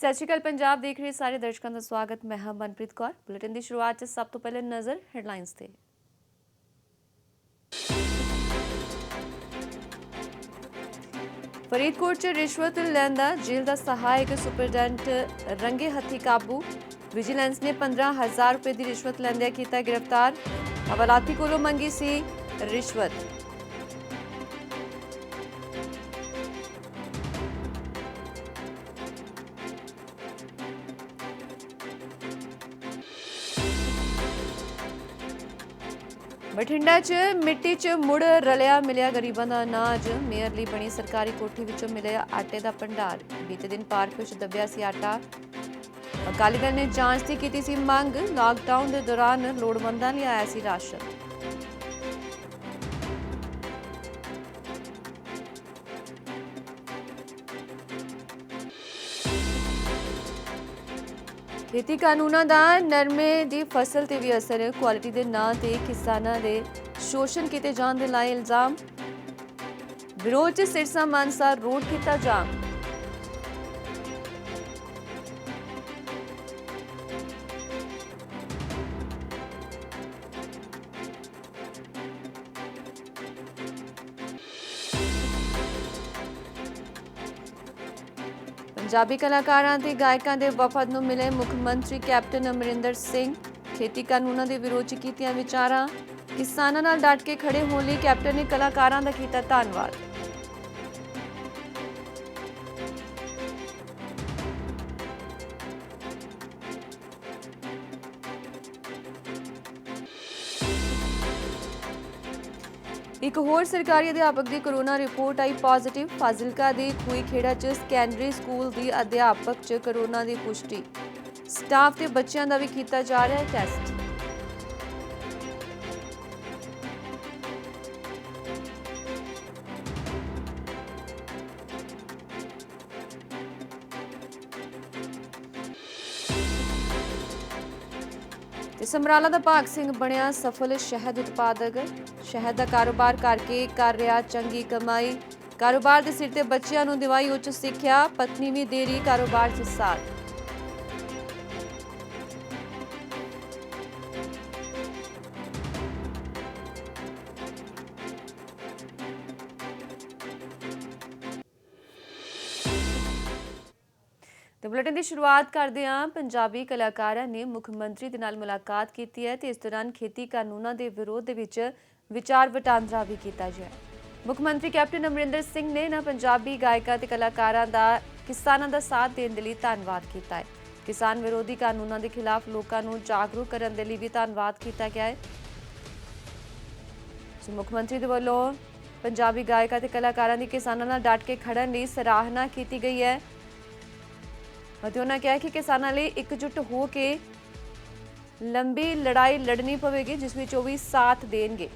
ਸਤਿ ਸ਼੍ਰੀ ਅਕਾਲ ਪੰਜਾਬ ਦੇਖ ਰਹੇ ਸਾਰੇ ਦਰਸ਼ਕਾਂ ਦਾ ਸਵਾਗਤ। ਮੈਂ ਹਾਂ ਮਨਪ੍ਰੀਤ ਕੌਰ। ਬੁਲੇਟਿਨ ਦੀ ਸ਼ੁਰੂਆਤ 'ਚ ਸਭ ਤੋਂ ਪਹਿਲੇ ਨਜ਼ਰ ਹੈਡਲਾਈਨਸ ਤੇ। ਫਰੀਦਕੋਟ 'ਚ ਰਿਸ਼ਵਤ ਲੈਂਦਾ ਜੇਲ੍ਹ ਦਾ ਸਹਾਇਕ ਸੁਪਰਡੈਂਟ ਰੰਗੇ ਹੱਥੀ ਕਾਬੂ। ਵਿਜੀਲੈਂਸ ਨੇ 15,000 ਰੁਪਏ ਦੀ ਰਿਸ਼ਵਤ ਲੈਂਦਿਆਂ ਕੀਤਾ ਗ੍ਰਿਫਤਾਰ। ਹਵਾਲਾਤੀ ਕੋਲੋਂ ਮੰਗੀ ਸੀ ਰਿਸ਼ਵਤ। ਬਠਿੰਡਾ 'ਚ ਮਿੱਟੀ 'ਚ ਮੁੜ ਰਲਿਆ ਮਿਲਿਆ ਗਰੀਬਾਂ ਦਾ ਅਨਾਜ। ਮੇਅਰ ਲਈ ਬਣੀ ਸਰਕਾਰੀ ਕੋਠੀ ਵਿੱਚੋਂ ਮਿਲਿਆ ਆਟੇ ਦਾ ਭੰਡਾਰ। ਬੀਤੇ ਦਿਨ ਪਾਰਕ ਵਿੱਚ ਦੱਬਿਆ ਸੀ ਆਟਾ। ਅਕਾਲੀ ਦਲ ਨੇ ਜਾਂਚ ਦੀ ਕੀਤੀ ਸੀ ਮੰਗ। ਲਾਕਡਾਊਨ ਦੇ ਦੌਰਾਨ ਲੋੜਵੰਦਾਂ ਲਈ ਆਇਆ ਸੀ ਰਾਸ਼ਨ। ਖੇਤੀ ਕਾਨੂੰਨਾਂ ਦਾ ਨਰਮੇ ਦੀ ਫਸਲ ਤੇ ਵੀ ਅਸਰ। ਕੁਆਲਿਟੀ ਦੇ ਨਾਂ ਤੇ ਕਿਸਾਨਾਂ ਦੇ ਸ਼ੋਸ਼ਣ ਕੀਤੇ ਜਾਣ ਦੇ ਲਾਏ ਇਲਜ਼ਾਮ। ਵਿਰੋਧ 'ਚ ਸਿਰਸਾ ਮਾਨਸਾ ਰੋਡ ਕੀਤਾ ਜਾਮ। ਪੰਜਾਬੀ ਕਲਾਕਾਰਾਂ ਤੇ ਗਾਇਕਾਂ ਦੇ ਵਫਦ ਨੂੰ ਮਿਲੇ ਮੁੱਖ ਮੰਤਰੀ ਕੈਪਟਨ ਅਮਰਿੰਦਰ ਸਿੰਘ। ਖੇਤੀ ਕਾਨੂੰਨਾਂ ਦੇ ਵਿਰੋਧ 'ਚ ਕੀਤੀਆਂ ਵਿਚਾਰਾਂ। ਕਿਸਾਨਾਂ ਨਾਲ ਡਟ ਕੇ ਖੜੇ ਹੋਣ ਲਈ ਕੈਪਟਨ ਨੇ ਕਲਾਕਾਰਾਂ ਦਾ ਕੀਤਾ ਧੰਨਵਾਦ। ਇੱਕ ਹੋਰ ਸਰਕਾਰੀ ਅਧਿਆਪਕ ਦੀ ਕੋਰੋਨਾ ਰਿਪੋਰਟ ਆਈ ਪੋਜ਼ਿਟਿਵ। ਫਾਜ਼ਿਲਕਾ ਦੀ ਖੂਈਖੇੜਾ 'ਚ ਸੈਕੰਡਰੀ ਸਕੂਲ ਦੀ ਅਧਿਆਪਕ 'ਚ ਕੋਰੋਨਾ ਦੀ ਪੁਸ਼ਟੀ। ਸਟਾਫ ਤੇ ਬੱਚਿਆਂ ਦਾ ਵੀ ਕੀਤਾ ਜਾ ਰਿਹਾ ਹੈ ਟੈਸਟ। ਤੇ ਸਮਰਾਲਾ ਦਾ ਭਾਗ ਸਿੰਘ ਬਣਿਆ ਸਫਲ ਸ਼ਹਿਦ ਉਤਪਾਦਕ। ਸ਼ਹਿਦ ਦਾ ਕਾਰੋਬਾਰ ਕਰਕੇ ਕਰ ਰਿਹਾ ਚੰਗੀ ਕਮਾਈ। ਕਾਰੋਬਾਰ ਦੇ ਸਿਰ ਤੇ ਬੱਚਿਆਂ ਨੂੰ ਦਿਵਾਈ ਉੱਚ ਸਿੱਖਿਆ। ਪਤਨੀ ਵੀ ਦੇ ਰਹੀ ਕਾਰੋਬਾਰ 'ਚ ਸਾਥ। ਤੇ ਬੁਲੇਟਿਨ ਦੀ ਸ਼ੁਰੂਆਤ ਕਰਦੇ ਹਾਂ। ਪੰਜਾਬੀ ਕਲਾਕਾਰਾਂ ਨੇ ਮੁੱਖ ਮੰਤਰੀ ਦੇ ਨਾਲ ਮੁਲਾਕਾਤ ਕੀਤੀ ਹੈ ਤੇ ਇਸ ਦੌਰਾਨ ਖੇਤੀ ਕਾਨੂੰਨਾਂ ਦੇ ਵਿਰੋਧ ਦੇ ਵਿੱਚ ਵਿਚਾਰ ਵਟਾਂਦਰਾ ਵੀ ਕੀਤਾ ਗਿਆ। ਮੁੱਖ ਮੰਤਰੀ ਕੈਪਟਨ ਅਮਰਿੰਦਰ ਸਿੰਘ ਨੇ ਇਹਨਾਂ ਪੰਜਾਬੀ ਗਾਇਕਾਂ ਤੇ ਕਲਾਕਾਰਾਂ ਦਾ ਕਿਸਾਨਾਂ ਦਾ ਸਾਥ ਦੇਣ ਦੇ ਲਈ ਧੰਨਵਾਦ ਕੀਤਾ ਹੈ। ਕਿਸਾਨ ਵਿਰੋਧੀ ਕਾਨੂੰਨਾਂ ਦੇ ਖਿਲਾਫ ਲੋਕਾਂ ਨੂੰ ਜਾਗਰੂਕ ਕਰਨ ਦੇ ਲਈ ਵੀ ਧੰਨਵਾਦ ਕੀਤਾ ਗਿਆ ਹੈ। ਮੁੱਖ ਮੰਤਰੀ ਦੇ ਵੱਲੋਂ ਪੰਜਾਬੀ ਗਾਇਕਾਂ ਤੇ ਕਲਾਕਾਰਾਂ ਦੀ ਕਿਸਾਨਾਂ ਨਾਲ ਡਟ ਕੇ ਖੜਨ ਲਈ ਸਰਾਹਨਾ ਕੀਤੀ ਗਈ ਹੈ ਅਤੇ ਉਹਨਾਂ ਕਿਹਾ ਕਿ ਕਿਸਾਨਾਂ ਲਈ ਇਕਜੁੱਟ ਹੋ ਕੇ ਲੰਬੀ ਲੜਾਈ ਲੜਨੀ ਪਵੇਗੀ ਜਿਸ ਵਿੱਚ ਉਹ ਵੀ ਸਾਥ ਦੇਣਗੇ।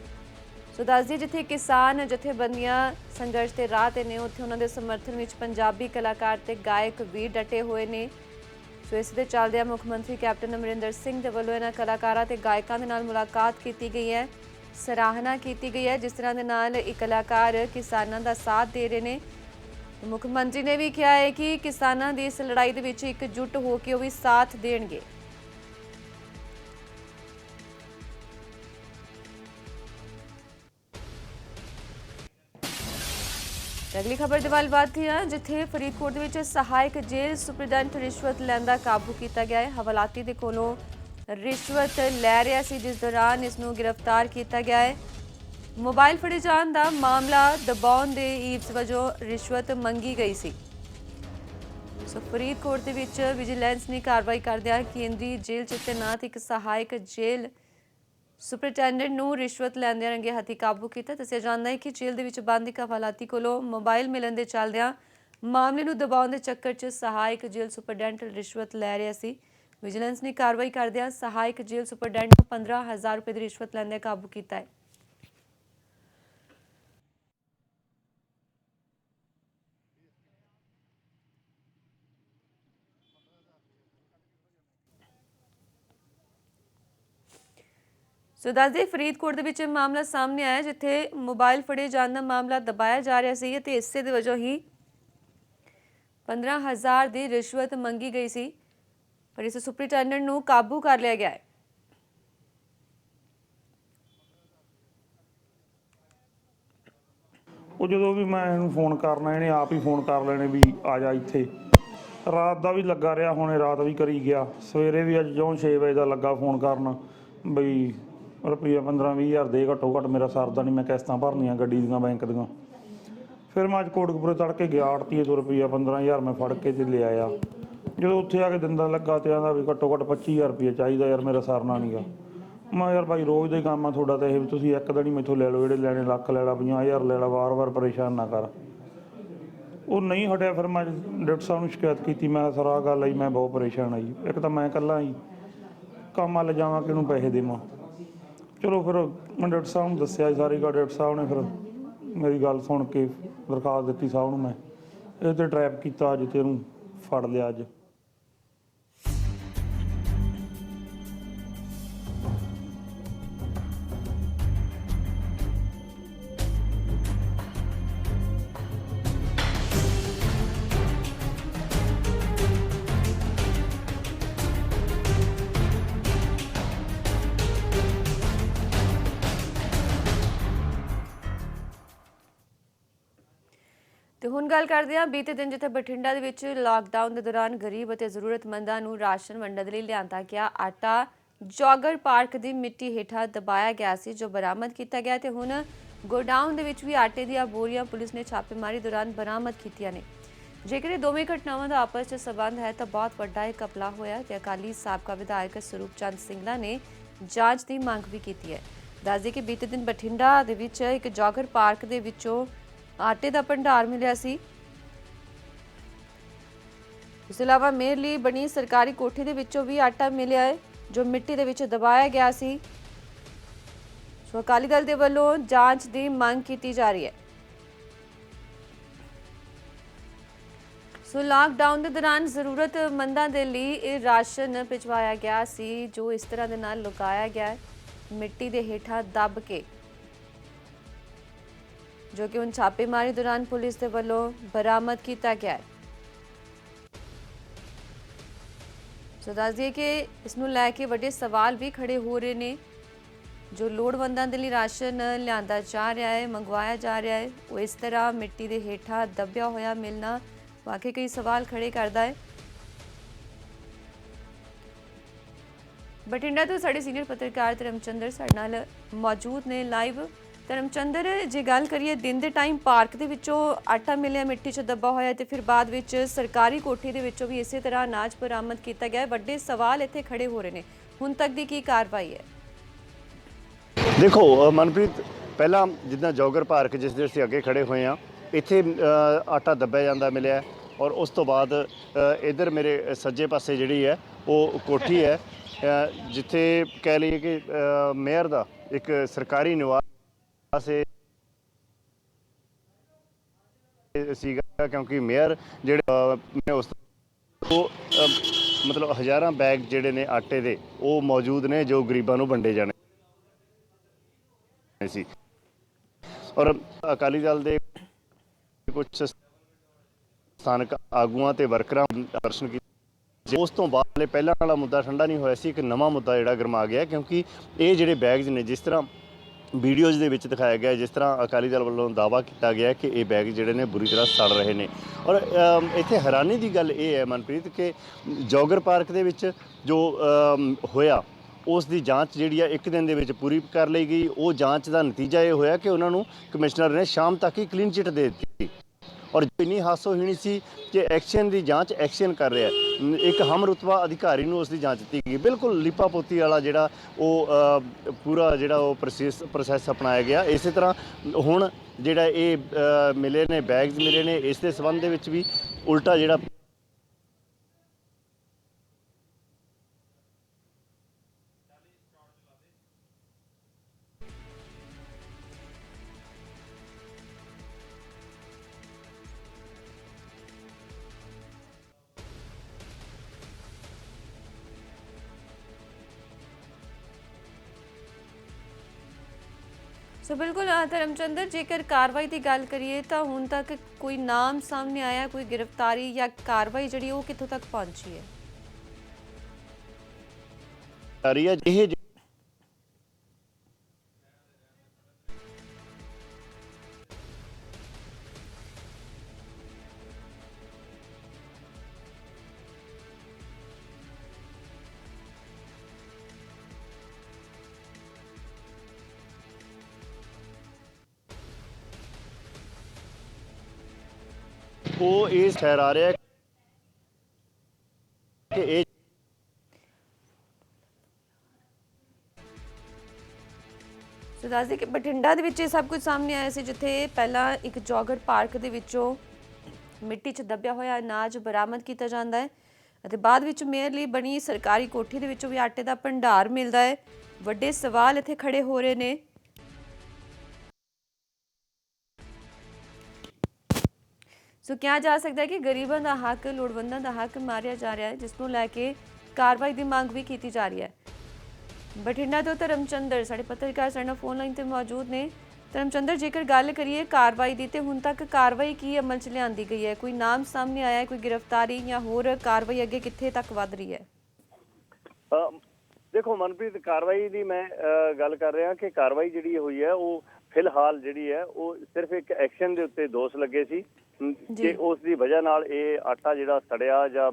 ਸੋ ਦੱਸਦੀ ਜਿੱਥੇ ਕਿਸਾਨ ਜਥੇਬੰਦੀਆਂ ਸੰਘਰਸ਼ ਦੇ ਰਾਹ ਤੇ ਨੇ ਉੱਥੇ ਉਹਨਾਂ ਦੇ ਸਮਰਥਨ ਵਿੱਚ ਪੰਜਾਬੀ ਕਲਾਕਾਰ ਤੇ ਗਾਇਕ ਵੀ ਡਟੇ ਹੋਏ ਨੇ। ਸੋ ਇਸ ਦੇ ਚੱਲਦਿਆਂ ਮੁੱਖ ਮੰਤਰੀ ਕੈਪਟਨ ਅਮਰਿੰਦਰ ਸਿੰਘ ਦੇ ਵੱਲੋਂ ਇਹਨਾਂ ਕਲਾਕਾਰਾਂ ਤੇ ਗਾਇਕਾਂ ਦੇ ਨਾਲ ਮੁਲਾਕਾਤ ਕੀਤੀ ਗਈ ਹੈ। ਸਰਾਹਨਾ ਕੀਤੀ ਗਈ ਹੈ ਜਿਸ ਤਰ੍ਹਾਂ ਦੇ ਨਾਲ ਇਹ ਕਲਾਕਾਰ ਕਿਸਾਨਾਂ ਦਾ ਸਾਥ ਦੇ ਰਹੇ ਨੇ। ਮੁੱਖ ਮੰਤਰੀ ਨੇ ਵੀ ਕਿਹਾ ਹੈ ਕਿ ਕਿਸਾਨਾਂ ਦੀ ਇਸ ਲੜਾਈ ਦੇ ਵਿੱਚ ਇਕਜੁੱਟ ਹੋ ਕੇ ਉਹ ਵੀ ਸਾਥ ਦੇਣਗੇ। ਅਗਲੀ ਖਬਰ ਦੇ ਵੱਲ ਵਧਦੇ ਹਾਂ ਜਿੱਥੇ ਫਰੀਦਕੋਟ ਦੇ ਵਿੱਚ ਸਹਾਇਕ ਜੇਲ੍ਹ ਸੁਪਰਡੈਂਟ ਰਿਸ਼ਵਤ ਲੈਂਦਾ ਕਾਬੂ ਕੀਤਾ ਗਿਆ ਹੈ। ਹਵਾਲਾਤੀ ਦੇ ਕੋਲੋਂ ਰਿਸ਼ਵਤ ਲੈ ਰਿਹਾ ਸੀ ਜਿਸ ਦੌਰਾਨ ਇਸ ਨੂੰ ਗ੍ਰਿਫਤਾਰ ਕੀਤਾ ਗਿਆ ਹੈ। ਮੋਬਾਈਲ ਫੜੇ ਜਾਣ ਦਾ ਮਾਮਲਾ ਦਬਾਉਣ ਦੇ ਈਵਜ਼ ਵਜੋਂ ਰਿਸ਼ਵਤ ਮੰਗੀ ਗਈ ਸੀ। ਸੋ ਫਰੀਦਕੋਟ ਦੇ ਵਿੱਚ ਵਿਜੀਲੈਂਸ ਨੇ ਕਾਰਵਾਈ ਕਰਦਿਆਂ ਕੇਂਦਰੀ ਜੇਲ੍ਹ 'ਚ ਤੈਨਾਤ ਇੱਕ ਸਹਾਇਕ ਜੇਲ੍ਹ ਸੁਪਰਡੈਂਟੈਂਟ ਨੂੰ ਰਿਸ਼ਵਤ ਲੈਂਦਿਆਂ ਰੰਗੇ ਹੱਥੀਂ ਕਾਬੂ ਕੀਤਾ। ਦੱਸਿਆ ਜਾਂਦਾ ਹੈ ਕਿ ਜੇਲ੍ਹ ਦੇ ਵਿੱਚ ਬੰਦ ਇੱਕ ਹਵਾਲਾਤੀ ਕੋਲੋਂ ਮੋਬਾਈਲ ਮਿਲਣ ਦੇ ਚੱਲਦਿਆਂ ਮਾਮਲੇ ਨੂੰ ਦਬਾਉਣ ਦੇ ਚੱਕਰ 'ਚ ਸਹਾਇਕ ਜੇਲ੍ਹ ਸੁਪਰਡੈਂਟ ਰਿਸ਼ਵਤ ਲੈ ਰਿਹਾ ਸੀ। ਵਿਜੀਲੈਂਸ ਨੇ ਕਾਰਵਾਈ ਕਰਦਿਆਂ ਸਹਾਇਕ ਜੇਲ੍ਹ ਸੁਪਰਡੈਂਟ ਨੂੰ 15,000 ਰੁਪਏ ਦੀ ਰਿਸ਼ਵਤ ਲੈਂਦਿਆਂ ਕਾਬੂ ਕੀਤਾ ਹੈ। ਸੋ ਦੱਸਦੇ ਫਰੀਦਕੋਟ ਦੇ ਵਿੱਚ ਮਾਮਲਾ ਸਾਹਮਣੇ ਆਇਆ ਜਿੱਥੇ ਮੋਬਾਈਲ ਫੜੇ ਜਾਣ ਦਾ ਮਾਮਲਾ ਦਬਾਇਆ ਜਾ ਰਿਹਾ ਸੀ ਅਤੇ ਇਸੇ ਦੇ ਵਜੋਂ ਹੀ 15,000 ਦੀ ਰਿਸ਼ਵਤ ਮੰਗੀ ਗਈ ਸੀ, ਪਰ ਇਸ ਸੁਪਰਿੰਟੈਂਡੈਂਟ ਨੂੰ ਕਾਬੂ ਕਰ ਲਿਆ ਗਿਆ ਹੈ। ਉਹ ਜਦੋਂ ਵੀ ਮੈਂ ਇਹਨੂੰ ਫੋਨ ਕਰਨਾ ਇਹਨੇ ਆਪ ਹੀ ਫੋਨ ਕਰ ਲੈਣੇ ਵੀ ਆ ਜਾ ਇੱਥੇ। ਰਾਤ ਦਾ ਵੀ ਲੱਗਾ ਰਿਹਾ, ਹੁਣੇ ਰਾਤ ਵੀ ਕਰੀ ਗਿਆ, ਸਵੇਰੇ ਵੀ ਅੱਜ ਜਿਉਂ 6 ਵਜੇ ਦਾ ਲੱਗਾ ਫੋਨ ਕਰਨ ਬਈ ਰੁਪਈਆ 15-20 ਹਜ਼ਾਰ ਦੇ ਘੱਟੋ ਘੱਟ, ਮੇਰਾ ਸਰਦਾ ਨਹੀਂ, ਮੈਂ ਕਿਸ਼ਤਾਂ ਭਰਨੀਆਂ ਗੱਡੀ ਦੀਆਂ, ਬੈਂਕ ਦੀਆਂ। ਫਿਰ ਮੈਂ ਅੱਜ ਕੋਟਕਪੂਰੇ ਤੜਕੇ ਗਿਆ ਆੜਤੀਏ ਤੋਂ ਰੁਪਈਆ 15,000 ਮੈਂ ਫੜ ਕੇ ਤੇ ਲੈ ਆਇਆ। ਜਦੋਂ ਉੱਥੇ ਆ ਕੇ ਦਿੰਦਾ ਲੱਗਾ ਤੇ ਆਂਦਾ ਵੀ ਘੱਟੋ ਘੱਟ 25,000 ਰੁਪਈਆ ਚਾਹੀਦਾ। ਯਾਰ ਮੇਰਾ ਸਰਨਾ ਨਹੀਂ ਗਾ। ਮੈਂ ਯਾਰ ਭਾਈ ਰੋਜ਼ ਦਾ ਹੀ ਕੰਮ ਆ ਤੁਹਾਡਾ ਤਾਂ ਇਹ ਵੀ ਤੁਸੀਂ ਇੱਕ ਦਿਨ ਹੀ ਮੈਥੋਂ ਲੈ ਲਓ, ਜਿਹੜੇ ਲੈਣੇ ਲੱਖ ਲੈ ਲਾ, 50,000 ਲੈ ਲਾ, ਵਾਰ-ਵਾਰ ਪਰੇਸ਼ਾਨ ਨਾ ਕਰ। ਉਹ ਨਹੀਂ ਹਟਿਆ। ਫਿਰ ਮੈਂ ਡਾਕਟਰ ਸਾਹਿਬ ਨੂੰ ਸ਼ਿਕਾਇਤ ਕੀਤੀ, ਮੈਂ ਸਰ ਆਹ ਗੱਲ ਆਈ, ਮੈਂ ਬਹੁਤ ਪਰੇਸ਼ਾਨ ਆਈ। ਇੱਕ ਤਾਂ ਮੈਂ ਇਕੱਲਾ ਹੀ ਕੰਮ ਵੱਲ ਜਾਵਾਂ, ਕਿਹਨੂੰ ਪੈਸੇ ਦੇਵਾਂ। ਚਲੋ ਫਿਰ ਮੈਂ ਡਾਕਟਰ ਸਾਹਿਬ ਨੂੰ ਦੱਸਿਆ ਸਾਰੀ ਗੱਲ। ਡਾਕਟਰ ਸਾਹਿਬ ਨੇ ਫਿਰ ਮੇਰੀ ਗੱਲ ਸੁਣ ਕੇ ਦਰਖਾਸਤ ਦਿੱਤੀ ਸਾਹਿਬ ਨੂੰ। ਮੈਂ ਇਹ 'ਤੇ ਟਰੈਪ ਕੀਤਾ ਅੱਜ ਤੇ ਇਹਨੂੰ ਫੜ ਲਿਆ ਅੱਜ। ਤੇ ਹੁਣ ਗੱਲ ਕਰਦੇ ਹਾਂ ਬੀਤੇ ਦਿਨ ਜਿੱਥੇ ਬਠਿੰਡਾ ਦੇ ਵਿੱਚ ਲਾਕਡਾਊਨ ਦੇ ਦੌਰਾਨ ਗਰੀਬ ਅਤੇ ਜ਼ਰੂਰਤਮੰਦਾਂ ਨੂੰ ਰਾਸ਼ਨ ਵੰਡਣ ਲਈ ਲਿਆਂਦਾ ਗਿਆ ਆਟਾ ਜੋਗਰ ਪਾਰਕ ਦੀ ਮਿੱਟੀ ਹੇਠਾਂ ਦਬਾਇਆ ਗਿਆ ਸੀ, ਜੋ ਬਰਾਮਦ ਕੀਤਾ ਗਿਆ। ਤੇ ਹੁਣ ਗੋਡਾਊਨ ਦੇ ਵਿੱਚ ਵੀ ਆਟੇ ਦੀਆਂ ਬੋਰੀਆਂ ਪੁਲਿਸ ਨੇ ਛਾਪੇਮਾਰੀ ਦੌਰਾਨ ਬਰਾਮਦ ਕੀਤੀਆਂ ਨੇ। ਜੇਕਰ ਇਹ ਦੋਵੇਂ ਘਟਨਾਵਾਂ ਦਾ ਆਪਸ 'ਚ ਸਬੰਧ ਹੈ ਤਾਂ ਬਹੁਤ ਵੱਡਾ ਇਹ ਘਪਲਾ ਹੋਇਆ ਤੇ ਅਕਾਲੀ ਸਾਬਕਾ ਵਿਧਾਇਕ ਸਰੂਪ ਚੰਦ ਸਿੰਘਲਾ ਨੇ ਜਾਂਚ ਦੀ ਮੰਗ ਵੀ ਕੀਤੀ ਹੈ। ਦੱਸਦੇ ਕਿ ਬੀਤੇ ਦਿਨ ਬਠਿੰਡਾ ਦੇ ਵਿੱਚ ਇੱਕ ਜੋਗਰ ਪਾਰਕ ਦੇ ਵਿੱਚੋਂ ਆਟੇ ਦਾ ਭੰਡਾਰ ਮਿਲਿਆ ਸੀ। ਇਸ ਤੋਂ ਇਲਾਵਾ ਮੇਰ ਲਈ ਬਣੀ ਸਰਕਾਰੀ ਕੋਠੀ ਦੇ ਵਿੱਚੋਂ ਵੀ ਆਟਾ ਮਿਲਿਆ ਹੈ, ਜੋ ਮਿੱਟੀ ਦੇ ਵਿੱਚ ਦਬਾਇਆ ਗਿਆ ਸੀ। ਸੋ ਅਕਾਲੀ ਦਲ ਦੇ ਵੱਲੋਂ ਜਾਂਚ ਦੀ ਮੰਗ ਕੀਤੀ ਜਾ ਰਹੀ ਹੈ। ਸੋ ਲਾਕਡਾਊਨ ਦੇ ਦੌਰਾਨ ਜ਼ਰੂਰਤਮੰਦਾਂ ਦੇ ਲਈ ਇਹ ਰਾਸ਼ਨ ਭਿਜਵਾਇਆ ਗਿਆ ਸੀ, ਜੋ ਇਸ ਤਰ੍ਹਾਂ ਦੇ ਨਾਲ ਲੁਕਾਇਆ ਗਿਆ ਹੈ ਮਿੱਟੀ ਦੇ ਹੇਠਾਂ ਦੱਬ ਕੇ, ਜੋ ਕਿ ਹੁਣ ਛਾਪੇਮਾਰੀ ਦੌਰਾਨ ਪੁਲਿਸ ਦੇ ਵੱਲੋਂ ਬਰਾਮਦ ਕੀਤਾ ਗਿਆ ਹੈ। ਸੋ ਦੱਸ ਦਈਏ ਕਿ ਇਸ ਨੂੰ ਲੈ ਕੇ ਵੱਡੇ ਸਵਾਲ ਵੀ ਖੜੇ ਹੋ ਰਹੇ ਨੇ। ਜੋ ਲੋੜਵੰਦਾਂ ਦੇ ਲਈ ਰਾਸ਼ਨ ਲਿਆਂਦਾ ਜਾ ਰਿਹਾ ਹੈ, ਮੰਗਵਾਇਆ ਜਾ ਰਿਹਾ ਹੈ, ਉਹ ਇਸ ਤਰ੍ਹਾਂ ਮਿੱਟੀ ਦੇ ਹੇਠਾਂ ਦੱਬਿਆ ਹੋਇਆ ਮਿਲਣਾ ਵਾਕਈ ਕਈ ਸਵਾਲ ਖੜੇ ਕਰਦਾ ਹੈ। ਬਠਿੰਡਾ ਤੋਂ ਸਾਡੇ ਸੀਨੀਅਰ ਪੱਤਰਕਾਰ ਧਰਮਚੰਦਰ ਸਾਡੇ ਨਾਲ ਮੌਜੂਦ ਨੇ ਲਾਈਵ। ਧਰਮਚੰਦਰ, ਜੇ ਗੱਲ ਕਰੀਏ ਦਿਨ ਦੇ ਟਾਈਮ ਪਾਰਕ ਦੇ ਵਿੱਚੋਂ ਆਟਾ ਮਿਲਿਆ ਮਿੱਟੀ 'ਚ ਦੱਬਾ ਹੋਇਆ ਤੇ ਫਿਰ ਬਾਅਦ ਵਿੱਚ ਸਰਕਾਰੀ ਕੋਠੀ ਦੇ ਵਿੱਚੋਂ ਵੀ ਇਸੇ ਤਰ੍ਹਾਂ ਅਨਾਜ ਬਰਾਮਦ ਕੀਤਾ ਗਿਆ, ਵੱਡੇ ਸਵਾਲ ਇੱਥੇ ਖੜੇ ਹੋ ਰਹੇ ਨੇ। ਹੁਣ ਤੱਕ ਦੀ ਕੀ ਕਾਰਵਾਈ ਹੈ? ਦੇਖੋ ਮਨਪ੍ਰੀਤ, ਪਹਿਲਾਂ ਜਿੱਦਾਂ ਜੋਗਰ ਪਾਰਕ ਜਿਸ ਦੇ ਅਸੀਂ ਅੱਗੇ ਖੜੇ ਹੋਏ ਹਾਂ, ਇੱਥੇ ਆਟਾ ਦੱਬਿਆ ਜਾਂਦਾ ਮਿਲਿਆ ਔਰ ਉਸ ਤੋਂ ਬਾਅਦ ਇੱਧਰ ਮੇਰੇ ਸੱਜੇ ਪਾਸੇ ਜਿਹੜੀ ਹੈ ਉਹ ਕੋਠੀ ਹੈ, ਜਿੱਥੇ ਕਹਿ ਲਈਏ ਕਿ ਮੇਅਰ ਦਾ ਇੱਕ ਸਰਕਾਰੀ ਨਿਵਾਸ ਸੀਗਾ, ਕਿਉਂਕਿ ਮੇਅਰ ਜਿਹੜੇ ਉਸ ਤੋਂ ਮਤਲਬ ਹਜ਼ਾਰਾਂ ਬੈਗ ਜਿਹੜੇ ਨੇ ਆਟੇ ਦੇ ਉਹ ਮੌਜੂਦ ਨੇ, ਜੋ ਗਰੀਬਾਂ ਨੂੰ ਵੰਡੇ ਜਾਣੇ ਸੀ। ਔਰ ਅਕਾਲੀ ਦਲ ਦੇ ਕੁਝ ਸਥਾਨਕ ਆਗੂਆਂ ਤੇ ਵਰਕਰਾਂ ਪ੍ਰਦਰਸ਼ਨ ਕੀਤਾ। ਉਸ ਤੋਂ ਬਾਅਦ ਪਹਿਲਾਂ ਵਾਲਾ ਮੁੱਦਾ ਠੰਡਾ ਨਹੀਂ ਹੋਇਆ ਸੀ, ਇੱਕ ਨਵਾਂ ਮੁੱਦਾ ਜਿਹੜਾ ਗਰਮਾ ਗਿਆ, ਕਿਉਂਕਿ ਇਹ ਜਿਹੜੇ ਬੈਗਜ਼ ਨੇ, ਜਿਸ ਤਰ੍ਹਾਂ ਵੀਡੀਓਜ਼ ਦੇ ਵਿੱਚ ਦਿਖਾਇਆ ਗਿਆ, ਜਿਸ ਤਰ੍ਹਾਂ ਅਕਾਲੀ ਦਲ ਵੱਲੋਂ ਦਾਅਵਾ ਕੀਤਾ ਗਿਆ ਕਿ ਇਹ ਬੈਗ ਜਿਹੜੇ ਨੇ ਬੁਰੀ ਤਰ੍ਹਾਂ ਸੜ ਰਹੇ ਨੇ। ਔਰ ਇੱਥੇ ਹੈਰਾਨੀ ਦੀ ਗੱਲ ਇਹ ਹੈ ਮਨਪ੍ਰੀਤ ਕਿ ਜੋਗਰ ਪਾਰਕ ਦੇ ਵਿੱਚ ਜੋ ਹੋਇਆ ਉਸ ਦੀ ਜਾਂਚ ਜਿਹੜੀ ਆ ਇੱਕ ਦਿਨ ਦੇ ਵਿੱਚ ਪੂਰੀ ਕਰ ਲਈ ਗਈ। ਉਹ ਜਾਂਚ ਦਾ ਨਤੀਜਾ ਇਹ ਹੋਇਆ ਕਿ ਉਹਨਾਂ ਨੂੰ ਕਮਿਸ਼ਨਰ ਨੇ ਸ਼ਾਮ ਤੱਕ ਹੀ ਕਲੀਨ ਚਿੱਟ ਦੇ ਦਿੱਤੀ। ਔਰ ਇੰਨੀ ਹਾਸੋਹੀਣੀ ਸੀ ਕਿ ਐਕਸ਼ਨ ਦੀ ਜਾਂਚ ਐਕਸ਼ਨ ਕਰ ਰਿਹਾ, ਇੱਕ ਹਮ ਰੁਤਬਾ ਅਧਿਕਾਰੀ ਨੂੰ ਉਸ ਦੀ ਜਾਂਚ ਦਿੱਤੀ ਗਈ। ਬਿਲਕੁਲ ਲਿਪਾ ਪੋਤੀ ਵਾਲਾ ਜਿਹੜਾ ਉਹ ਪੂਰਾ ਜਿਹੜਾ ਉਹ ਪ੍ਰੋਸੈਸ ਅਪਣਾਇਆ ਗਿਆ। ਇਸੇ ਤਰ੍ਹਾਂ ਹੁਣ ਜਿਹੜਾ ਇਹ ਮਿਲੇ ਨੇ ਬੈਗਸ ਮਿਲੇ ਨੇ, ਇਸ ਦੇ ਸੰਬੰਧ ਦੇ ਵਿੱਚ ਵੀ ਉਲਟਾ ਜਿਹੜਾ ਸੋ ਬਿਲਕੁਲ ਧਰਮਚੰਦਰ, ਜੇਕਰ ਕਾਰਵਾਈ ਦੀ ਗੱਲ ਕਰੀਏ ਤਾਂ ਹੁਣ ਤੱਕ ਕੋਈ ਨਾਮ ਸਾਹਮਣੇ ਆਇਆ, ਕੋਈ ਗ੍ਰਿਫਤਾਰੀ ਜਾਂ ਕਾਰਵਾਈ ਜਿਹੜੀ ਉਹ ਕਿੱਥੋਂ ਤੱਕ ਪਹੁੰਚੀ ਹੈ? ਆ ਰਹੀ ਹੈ ਇਹ ਉਹ ਇਹ ਠਹਿਰਾ ਰਿਹਾ ਕਿ ਇਹ ਸੋ ਦੱਸ ਦਈਏ ਕਿ ਬਠਿੰਡਾ ਦੇ ਵਿੱਚ ਇਹ ਸਭ ਕੁਝ ਸਾਹਮਣੇ ਆਇਆ ਸੀ, ਜਿੱਥੇ ਪਹਿਲਾਂ ਇੱਕ ਜੋਗਰ ਪਾਰਕ ਦੇ ਵਿੱਚੋਂ ਮਿੱਟੀ 'ਚ ਦੱਬਿਆ ਹੋਇਆ ਅਨਾਜ ਬਰਾਮਦ ਕੀਤਾ ਜਾਂਦਾ ਹੈ ਅਤੇ ਬਾਅਦ ਵਿੱਚ ਮੇਅਰ ਲਈ ਬਣੀ ਸਰਕਾਰੀ ਕੋਠੀ ਦੇ ਵਿੱਚੋਂ ਵੀ ਆਟੇ ਦਾ ਭੰਡਾਰ ਮਿਲਦਾ ਹੈ। ਵੱਡੇ ਸਵਾਲ ਇੱਥੇ ਖੜੇ ਹੋ ਰਹੇ ਨੇ। ਸੋ ਕਿਹਾ ਜਾ ਸਕਦਾ ਹੈ ਕਿ ਗਰੀਬਾਂ ਦਾ ਹੱਕ, ਲੋੜਵੰਦਾਂ ਦਾ ਹੱਕ ਮਾਰਿਆ ਜਾ ਰਿਹਾ ਹੈ, ਜਿਸ ਨੂੰ ਲੈ ਕੇ ਕਾਰਵਾਈ ਦੀ ਮੰਗ ਵੀ ਕੀਤੀ ਜਾ ਰਹੀ ਹੈ। ਬਠਿੰਡਾ ਤੋਂ ਧਰਮਚੰਦਰ ਸਾਡੇ ਪੱਤਰਕਾਰ ਸਾਡੇ ਨਾਲ ਫੋਨ ਲਾਈਨ ਤੇ ਮੌਜੂਦ ਨੇ। ਧਰਮਚੰਦਰ, ਜੇਕਰ ਗੱਲ ਕਰੀਏ ਕਾਰਵਾਈ ਦੀ, ਤੇ ਹੁਣ ਤੱਕ ਕਾਰਵਾਈ ਕੀ ਅਮਲ 'ਚ ਲਿਆਂਦੀ ਗਈ ਹੈ? ਕੋਈ ਨਾਮ ਸਾਹਮਣੇ ਆਇਆ ਹੈ, ਕੋਈ ਗ੍ਰਿਫਤਾਰੀ ਜਾਂ ਹੋਰ ਕਾਰਵਾਈ ਅੱਗੇ ਕਿੱਥੇ ਤੱਕ ਵੱਧ ਰਹੀ ਹੈ? ਦੇਖੋ ਮਨਪ੍ਰੀਤ, ਕਾਰਵਾਈ ਦੀ ਮੈਂ ਗੱਲ ਕਰ ਰਿਹਾ ਕਿ ਕਾਰਵਾਈ ਜਿਹੜੀ ਹੋਈ ਹੈ ਉਹ ਫਿਲਹਾਲ ਜਿਹੜੀ ਹੈ ਉਹ ਸਿਰਫ ਇੱਕ ਐਕਸ਼ਨ ਦੇ ਉੱਤੇ ਦੋਸ਼ ਲੱਗੇ ਸੀ ਕਿ ਉਸ ਦੀ ਵਜ੍ਹਾ ਨਾਲ ਇਹ ਆਟਾ ਜਿਹੜਾ ਸੜਿਆ ਜਾਂ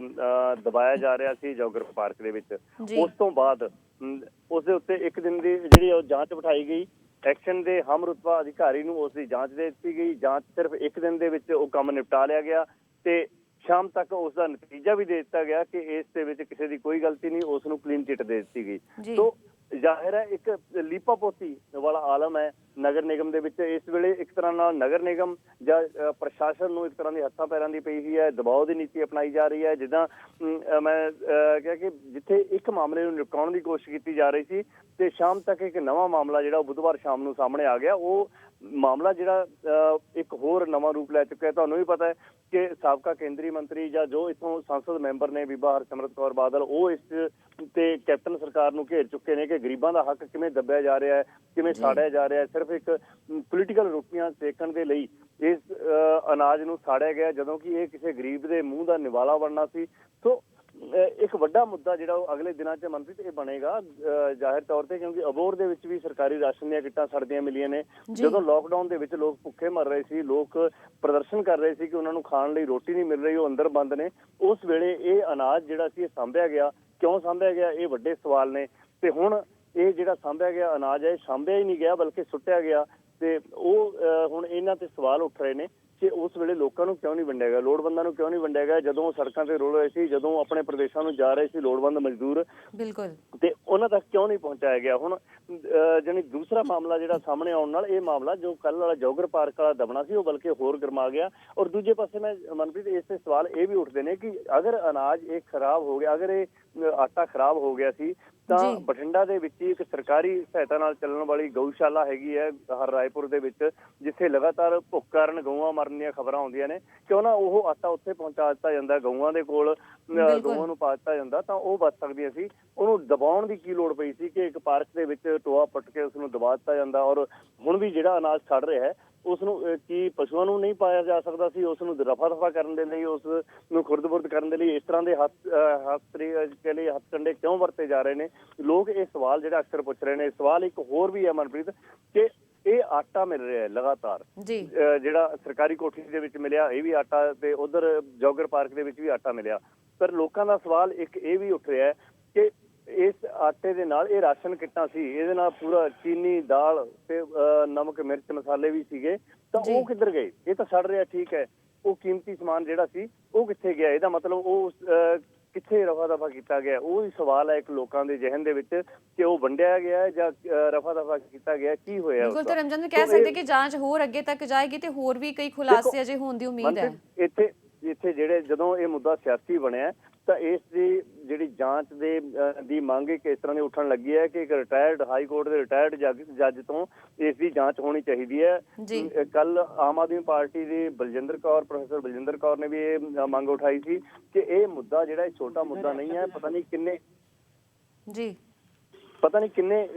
ਦਬਾਇਆ ਜਾ ਰਿਹਾ ਸੀ ਜੋਗਰ ਪਾਰਕ ਦੇ ਵਿੱਚ। ਉਸ ਤੋਂ ਬਾਅਦ ਉਸ ਦੇ ਉੱਤੇ ਇੱਕ ਦਿਨ ਦੀ ਜਿਹੜੀ ਉਹ ਜਾਂਚ ਬਿਠਾਈ ਗਈ। ਐਕਸ਼ਨ ਦੇ ਹਮ ਰੁਤਬਾ ਅਧਿਕਾਰੀ ਨੂੰ ਉਸ ਦੀ ਜਾਂਚ ਦੇ ਦਿੱਤੀ ਗਈ। ਜਾਂਚ ਸਿਰਫ ਇੱਕ ਦਿਨ ਦੇ ਵਿੱਚ ਉਹ ਕੰਮ ਨਿਪਟਾ ਲਿਆ ਗਿਆ ਤੇ ਸ਼ਾਮ ਤੱਕ ਉਸ ਦਾ ਨਤੀਜਾ ਵੀ ਦੇ ਦਿੱਤਾ ਗਿਆ ਕਿ ਇਸ ਦੇ ਵਿੱਚ ਕਿਸੇ ਦੀ ਕੋਈ ਗਲਤੀ ਨਹੀਂ, ਉਸ ਨੂੰ ਕਲੀਨ ਚਿੱਟ ਦੇ ਦਿੱਤੀ ਗਈ। ਸੋ ਜ਼ਾਹਿਰ ਹੈ ਇੱਕ ਲੀਪਾ ਪੋਤੀ ਵਾਲਾ ਆਲਮ ਹੈ ਨਗਰ ਨਿਗਮ ਦੇ ਵਿੱਚ ਇਸ ਵੇਲੇ। ਇੱਕ ਤਰ੍ਹਾਂ ਨਾਲ ਨਗਰ ਨਿਗਮ ਜਾਂ ਪ੍ਰਸ਼ਾਸਨ ਨੂੰ ਇੱਕ ਤਰ੍ਹਾਂ ਦੀ ਹੱਥਾਂ ਪੈਰਾਂ ਦੀ ਪਈ ਹੋਈ ਹੈ, ਦਬਾਅ ਦੀ ਨੀਤੀ ਅਪਣਾਈ ਜਾ ਰਹੀ ਹੈ। ਜਿੱਦਾਂ ਮੈਂ ਕਿਹਾ ਕਿ ਜਿੱਥੇ ਇੱਕ ਮਾਮਲੇ ਨੂੰ ਨਿਪਟਾਉਣ ਦੀ ਕੋਸ਼ਿਸ਼ ਕੀਤੀ ਜਾ ਰਹੀ ਸੀ ਤੇ ਸ਼ਾਮ ਤੱਕ ਇੱਕ ਨਵਾਂ ਮਾਮਲਾ ਜਿਹੜਾ ਉਹ ਬੁੱਧਵਾਰ ਸ਼ਾਮ ਨੂੰ ਸਾਹਮਣੇ ਆ ਗਿਆ। ਉਹ ਮਾਮਲਾ ਜਿਹੜਾ ਇੱਕ ਹੋਰ ਨਵਾਂ ਰੂਪ ਲੈ ਚੁੱਕਿਆ। ਤੁਹਾਨੂੰ ਵੀ ਪਤਾ ਹੈ ਕਿ ਸਾਬਕਾ ਕੇਂਦਰੀ ਮੰਤਰੀ ਜਾਂ ਜੋ ਇੱਥੋਂ ਸੰਸਦ ਮੈਂਬਰ ਨੇ ਬੀਬਾ ਹਰਸਿਮਰਤ ਕੌਰ ਬਾਦਲ, ਉਹ ਇਸ ਤੇ ਕੈਪਟਨ ਸਰਕਾਰ ਨੂੰ ਘੇਰ ਚੁੱਕੇ ਨੇ ਕਿ ਗਰੀਬਾਂ ਦਾ ਹੱਕ ਕਿਵੇਂ ਦੱਬਿਆ ਜਾ ਰਿਹਾ ਹੈ, ਕਿਵੇਂ ਸਾੜਿਆ ਜਾ ਰਿਹਾ ਹੈ। ਸਿਰਫ ਇੱਕ ਪੋਲੀਟੀਕਲ ਰੋਟੀਆਂ ਸੇਕਣ ਦੇ ਲਈ ਇਸ ਅਨਾਜ ਨੂੰ ਸਾੜਿਆ ਗਿਆ, ਜਦੋਂ ਕਿ ਇਹ ਕਿਸੇ ਗਰੀਬ ਦੇ ਮੂੰਹ ਦਾ ਨਿਵਾਲਾ ਬਣਨਾ ਸੀ। ਸੋ ਇੱਕ ਵੱਡਾ ਮੁੱਦਾ ਜਿਹੜਾ ਉਹ ਅਗਲੇ ਦਿਨਾਂ 'ਚ ਮਨਪ੍ਰੀਤ ਇਹ ਬਣੇਗਾ ਜ਼ਾਹਿਰ ਤੌਰ ਤੇ, ਕਿਉਂਕਿ ਅਬੋਹਰ ਦੇ ਵਿੱਚ ਵੀ ਸਰਕਾਰੀ ਰਾਸ਼ਨ ਦੀਆਂ ਕਿੱਟਾਂ ਸੜਦੀਆਂ ਮਿਲੀਆਂ ਨੇ। ਜਦੋਂ ਲੋਕਡਾਊਨ ਦੇ ਵਿੱਚ ਲੋਕ ਭੁੱਖੇ ਮਰ ਰਹੇ ਸੀ, ਲੋਕ ਪ੍ਰਦਰਸ਼ਨ ਕਰ ਰਹੇ ਸੀ ਕਿ ਉਹਨਾਂ ਨੂੰ ਖਾਣ ਲਈ ਰੋਟੀ ਨਹੀਂ ਮਿਲ ਰਹੀ, ਉਹ ਅੰਦਰ ਬੰਦ ਨੇ, ਉਸ ਵੇਲੇ ਇਹ ਅਨਾਜ ਜਿਹੜਾ ਸੀ ਇਹ ਸਾਂਭਿਆ ਗਿਆ। ਕਿਉਂ ਸਾਂਭਿਆ ਗਿਆ, ਇਹ ਵੱਡੇ ਸਵਾਲ ਨੇ। ਤੇ ਹੁਣ ਇਹ ਜਿਹੜਾ ਸਾਂਭਿਆ ਗਿਆ ਅਨਾਜ ਹੈ, ਸਾਂਭਿਆ ਹੀ ਨਹੀਂ ਗਿਆ ਬਲਕਿ ਸੁੱਟਿਆ ਗਿਆ। ਤੇ ਉਹ ਹੁਣ ਇਹਨਾਂ ਤੇ ਸਵਾਲ ਉੱਠ ਰਹੇ ਨੇ ਕਿ ਉਸ ਵੇਲੇ ਲੋਕਾਂ ਨੂੰ ਕਿਉਂ ਨਹੀਂ ਵੰਡਿਆ ਗਿਆ, ਲੋੜਵੰਦਾਂ ਨੂੰ ਕਿਉਂ ਨਹੀਂ ਵੰਡਿਆ ਗਿਆ? ਜਦੋਂ ਸੜਕਾਂ ਤੇ ਰੁਲ ਰਹੇ ਸੀ, ਜਦੋਂ ਆਪਣੇ ਪ੍ਰਦੇਸ਼ਾਂ ਨੂੰ ਜਾ ਰਹੇ ਸੀ ਲੋੜਵੰਦ ਮਜ਼ਦੂਰ, ਬਿਲਕੁਲ, ਤੇ ਉਹਨਾਂ ਤੱਕ ਕਿਉਂ ਨਹੀਂ ਪਹੁੰਚਾਇਆ ਗਿਆ? ਹੁਣ ਜਾਨੀ ਦੂਸਰਾ ਮਾਮਲਾ ਜਿਹੜਾ ਸਾਹਮਣੇ ਆਉਣ ਨਾਲ ਇਹ ਮਾਮਲਾ ਜੋ ਕੱਲ੍ਹ ਵਾਲਾ ਜੋਗਰ ਪਾਰਕ ਵਾਲਾ ਦਬਣਾ ਸੀ ਉਹ ਬਲਕਿ ਹੋਰ ਗਰਮਾ ਗਿਆ। ਔਰ ਦੂਜੇ ਪਾਸੇ ਮੈਂ ਮਨਪ੍ਰੀਤ ਇਸ ਤੇ ਸਵਾਲ ਇਹ ਵੀ ਉੱਠਦੇ ਨੇ ਕਿ ਅਗਰ ਅਨਾਜ ਇਹ ਖਰਾਬ ਹੋ ਗਿਆ, ਅਗਰ ਇਹ ਆਟਾ ਖਰਾਬ ਹੋ ਗਿਆ ਸੀ ਤਾਂ ਬਠਿੰਡਾ ਦੇ ਵਿੱਚ ਇੱਕ ਸਰਕਾਰੀ ਸਹਾਇਤਾ ਨਾਲ ਚੱਲਣ ਵਾਲੀ ਗਊਸ਼ਾਲਾ ਹੈਗੀ ਹੈ ਹਰ ਰਾਏਪੁਰ ਦੇ ਵਿੱਚ, ਜਿੱਥੇ ਲਗਾਤਾਰ ਭੁੱਖ ਕਾਰਨ ਗਊਆਂ ਮਰਨ ਦੀਆਂ ਖਬਰਾਂ ਆਉਂਦੀਆਂ ਨੇ। ਕਿਉਂ ਨਾ ਉਹ ਆਟਾ ਉੱਥੇ ਪਹੁੰਚਾ ਦਿੱਤਾ ਜਾਂਦਾ, ਗਊਆਂ ਦੇ ਕੋਲ ਗਊਆਂ ਨੂੰ ਪਾ ਦਿੱਤਾ ਜਾਂਦਾ ਤਾਂ ਉਹ ਬਚ ਸਕਦੀਆਂ ਸੀ। ਉਹਨੂੰ ਦਬਾਉਣ ਦੀ ਕੀ ਲੋੜ ਪਈ ਸੀ ਕਿ ਇੱਕ ਪਾਰਕ ਦੇ ਵਿੱਚ ਟੋਆ ਪੁੱਟ ਕੇ ਉਸ ਨੂੰ ਦਬਾ ਦਿੱਤਾ ਜਾਂਦਾ? ਔਰ ਹੁਣ ਵੀ ਜਿਹੜਾ ਅਨਾਜ ਸੜ ਰਿਹਾ ਹੈ ਉਸ ਨੂੰ ਕੀ ਪਸ਼ੂਆਂ ਨੂੰ ਨਹੀਂ ਪਾਇਆ ਜਾ ਸਕਦਾ ਸੀ? ਉਸ ਨੂੰ ਰਫਾ ਦਫਾ ਕਰਨ ਦੇ ਲਈ, ਉਸ ਨੂੰ ਖੁਰਦ-ਬੁਰਦ ਕਰਨ ਦੇ ਲਈ ਇਸ ਤਰ੍ਹਾਂ ਦੇ ਹੱਥਕੰਡੇ ਕਿਉਂ ਵਰਤੇ ਜਾ ਰਹੇ ਨੇ? ਲੋਕ ਇਹ ਸਵਾਲ ਜਿਹੜਾ ਅਕਸਰ ਪੁੱਛ ਰਹੇ ਨੇ। ਸਵਾਲ ਇੱਕ ਹੋਰ ਵੀ ਹੈ ਮਨਪ੍ਰੀਤ ਕਿ ਇਹ ਆਟਾ ਮਿਲ ਰਿਹਾ ਹੈ ਲਗਾਤਾਰ, ਜਿਹੜਾ ਸਰਕਾਰੀ ਕੋਠੀ ਦੇ ਵਿੱਚ ਮਿਲਿਆ ਇਹ ਵੀ ਆਟਾ, ਤੇ ਉਧਰ ਜੋਗਰ ਪਾਰਕ ਦੇ ਵਿੱਚ ਵੀ ਆਟਾ ਮਿਲਿਆ। ਪਰ ਲੋਕਾਂ ਦਾ ਸਵਾਲ ਇੱਕ ਇਹ ਵੀ ਉੱਠ ਰਿਹਾ ਹੈ ਕਿ ਇਸ ਆਟੇ ਦੇ ਨਾਲ ਇਹ ਰਾਸ਼ਨ ਕਿੱਟਾਂ ਸੀ, ਇਹਦੇ ਨਾਲ ਪੂਰਾ ਚੀਨੀ, ਦਾਲ ਤੇ ਨਮਕ, ਮਿਰਚ, ਮਸਾਲੇ ਵੀ ਸੀਗੇ, ਤਾਂ ਉਹ ਕਿੱਧਰ ਗਏ? ਇਹ ਤਾਂ ਸੜ ਰਿਹਾ, ਠੀਕ ਹੈ, ਉਹ ਕੀਮਤੀ ਸਮਾਨ ਜਿਹੜਾ ਸੀ ਉਹ ਕਿੱਥੇ ਗਿਆ? ਇਹਦਾ ਮਤਲਬ ਉਹ ਕਿੱਥੇ ਰਫਾ ਦਫਾ ਕੀਤਾ ਗਿਆ? ਉਹ ਹੀ ਸਵਾਲ ਹੈ ਇੱਕ ਲੋਕਾਂ ਦੇ ਜ਼ਿਹਨ ਦੇ ਵਿੱਚ ਕਿ ਉਹ ਵੰਡਿਆ ਗਿਆ ਜਾਂ ਰਫਾ ਦਫਾ ਕੀਤਾ ਗਿਆ, ਕੀ ਹੋਇਆ? ਬਿਲਕੁਲ ਧਰਮਚੰਦ, ਕਹਿ ਸਕਦੇ ਕਿ ਜਾਂਚ ਹੋਰ ਅੱਗੇ ਤੱਕ ਜਾਏਗੀ ਤੇ ਹੋਰ ਵੀ ਕਈ ਖੁਲਾਸੇ ਅਜੇ ਹੋਣ ਦੀ ਉਮੀਦ ਹੈ। ਇੱਥੇ ਜਿਹੜੇ ਜਦੋਂ ਇਹ ਮੁੱਦਾ ਸਿਆਸੀ ਬਣਿਆ ਤਾਂ ਇਸ ਦੀ ਜਿਹੜੀ ਜਾਂਚ ਦੀ ਮੰਗ ਇੱਕ ਇਸ ਤਰ੍ਹਾਂ ਦੀ ਉੱਠਣ ਲੱਗੀ ਹੈ ਕਿ ਇੱਕ ਰਿਟਾਇਰਡ ਹਾਈ ਕੋਰਟ ਦੇ ਰਿਟਾਇਰਡ ਜੱਜ ਤੋਂ ਇਸ ਦੀ ਜਾਂਚ ਹੋਣੀ ਚਾਹੀਦੀ ਹੈ। ਕੱਲ ਆਮ ਆਦਮੀ ਪਾਰਟੀ ਦੀ ਪ੍ਰੋਫੈਸਰ ਬਲਜਿੰਦਰ ਕੌਰ ਨੇ ਵੀ ਇਹ ਮੰਗ ਉਠਾਈ ਸੀ ਕਿ ਇਹ ਮੁੱਦਾ ਜਿਹੜਾ ਛੋਟਾ ਮੁੱਦਾ ਨਹੀਂ ਹੈ। ਪਤਾ ਨਹੀਂ ਕਿੰਨੇ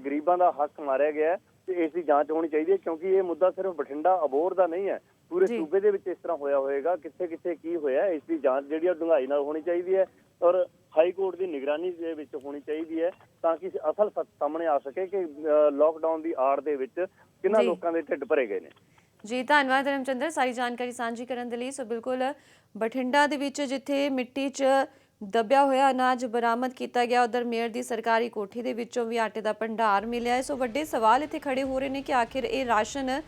ਗਰੀਬਾਂ ਦਾ ਹੱਕ ਮਾਰਿਆ ਗਿਆ ਤੇ ਇਸ ਦੀ ਜਾਂਚ ਹੋਣੀ ਚਾਹੀਦੀ ਹੈ, ਕਿਉਂਕਿ ਇਹ ਮੁੱਦਾ ਸਿਰਫ ਬਠਿੰਡਾ ਅਬੋਹਰ ਦਾ ਨਹੀਂ ਹੈ, ਪੂਰੇ ਜੀ। ਸੂਬੇ ਦੇ ਵਿੱਚ ਇਸ ਤਰ੍ਹਾਂ ਹੋਇਆ ਹੋਏਗਾ। ਕਿੱਥੇ ਕਿੱਥੇ ਕੀ ਹੋਇਆ, ਇਸ ਦੀ ਜਾਂਚ ਜਿਹੜੀ ਆ ਡੂੰਘਾਈ ਨਾਲ ਹੋਣੀ ਚਾਹੀਦੀ ਹੈ ਔਰ ਹਾਈ ਕੋਰਟ ਦੀ ਨਿਗਰਾਨੀ ਦੇ ਵਿੱਚ ਹੋਣੀ ਚਾਹੀਦੀ ਹੈ, ਤਾਂ ਕਿ ਅਸਲ ਸੱਚ ਸਾਹਮਣੇ ਆ ਸਕੇ ਕਿ ਲੋਕਡਾਊਨ ਦੀ ਆੜ ਦੇ ਵਿੱਚ ਕਿੰਨਾ ਜੀ। ਲੋਕਾਂ ਦੇ ਢਿੱਡ ਭਰੇ ਗਏ ਨੇ। ਜੀ ਧੰਨਵਾਦ ਧਰਮਚੰਦਰ ਸਾਰੀ ਜਾਣਕਾਰੀ ਸਾਂਝੀ ਕਰਨ ਦੇ ਲਈ। ਸੋ ਬਿਲਕੁਲ ਬਠਿੰਡਾ ਦੇ ਵਿੱਚ ਜਿੱਥੇ ਮਿੱਟੀ 'ਚ ਦੱਬਿਆ ਹੋਇਆ ਅਨਾਜ ਬਰਾਮਦ ਕੀਤਾ ਗਿਆ, ਉਧਰ ਮੇਅਰ ਦੀ ਸਰਕਾਰੀ ਕੋਠੀ ਦੇ ਵਿੱਚੋਂ ਵੀ ਆਟੇ ਦਾ ਭੰਡਾਰ ਮਿਲਿਆ ਹੈ। ਸੋ ਵੱਡੇ ਸਵਾਲ ਇੱਥੇ ਖੜੇ ਹੋ ਰਹੇ ਨੇ ਕਿ ਆਖਿਰ ਇਹ ਰਾਸ਼ਨ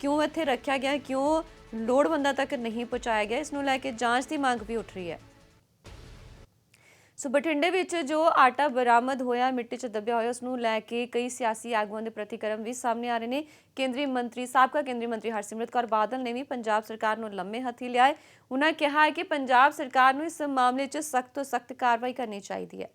ਕਿਉਂ ਇੱਥੇ ਰੱਖਿਆ ਗਿਆ, ਕਿਉਂ ਲੋੜਵੰਦਾਂ ਤੱਕ ਨਹੀਂ ਪਹੁੰਚਾਇਆ ਗਿਆ। ਇਸ ਨੂੰ ਲੈ ਕੇ ਜਾਂਚ ਦੀ ਮੰਗ ਵੀ ਉੱਠ ਰਹੀ ਹੈ। ਸੋ ਬਠਿੰਡੇ ਵਿੱਚ ਜੋ ਆਟਾ ਬਰਾਮਦ ਹੋਇਆ ਮਿੱਟੀ 'ਚ ਦੱਬਿਆ ਹੋਇਆ, ਉਸ ਨੂੰ ਲੈ ਕੇ ਕਈ ਸਿਆਸੀ ਆਗੂਆਂ ਦੇ ਪ੍ਰਤੀਕਰਮ ਵੀ ਸਾਹਮਣੇ ਆ ਰਹੇ ਨੇ। ਸਾਬਕਾ ਕੇਂਦਰੀ ਮੰਤਰੀ ਹਰਸਿਮਰਤ ਕੌਰ ਬਾਦਲ ਨੇ ਵੀ ਪੰਜਾਬ ਸਰਕਾਰ ਨੂੰ ਲੰਮੇ ਹੱਥੀ ਲਿਆ ਹੈ। ਉਹਨਾਂ ਕਿਹਾ ਹੈ ਕਿ ਪੰਜਾਬ ਸਰਕਾਰ ਨੂੰ ਇਸ ਮਾਮਲੇ 'ਚ ਸਖਤ ਤੋਂ ਸਖਤ ਕਾਰਵਾਈ ਕਰਨੀ ਚਾਹੀਦੀ ਹੈ।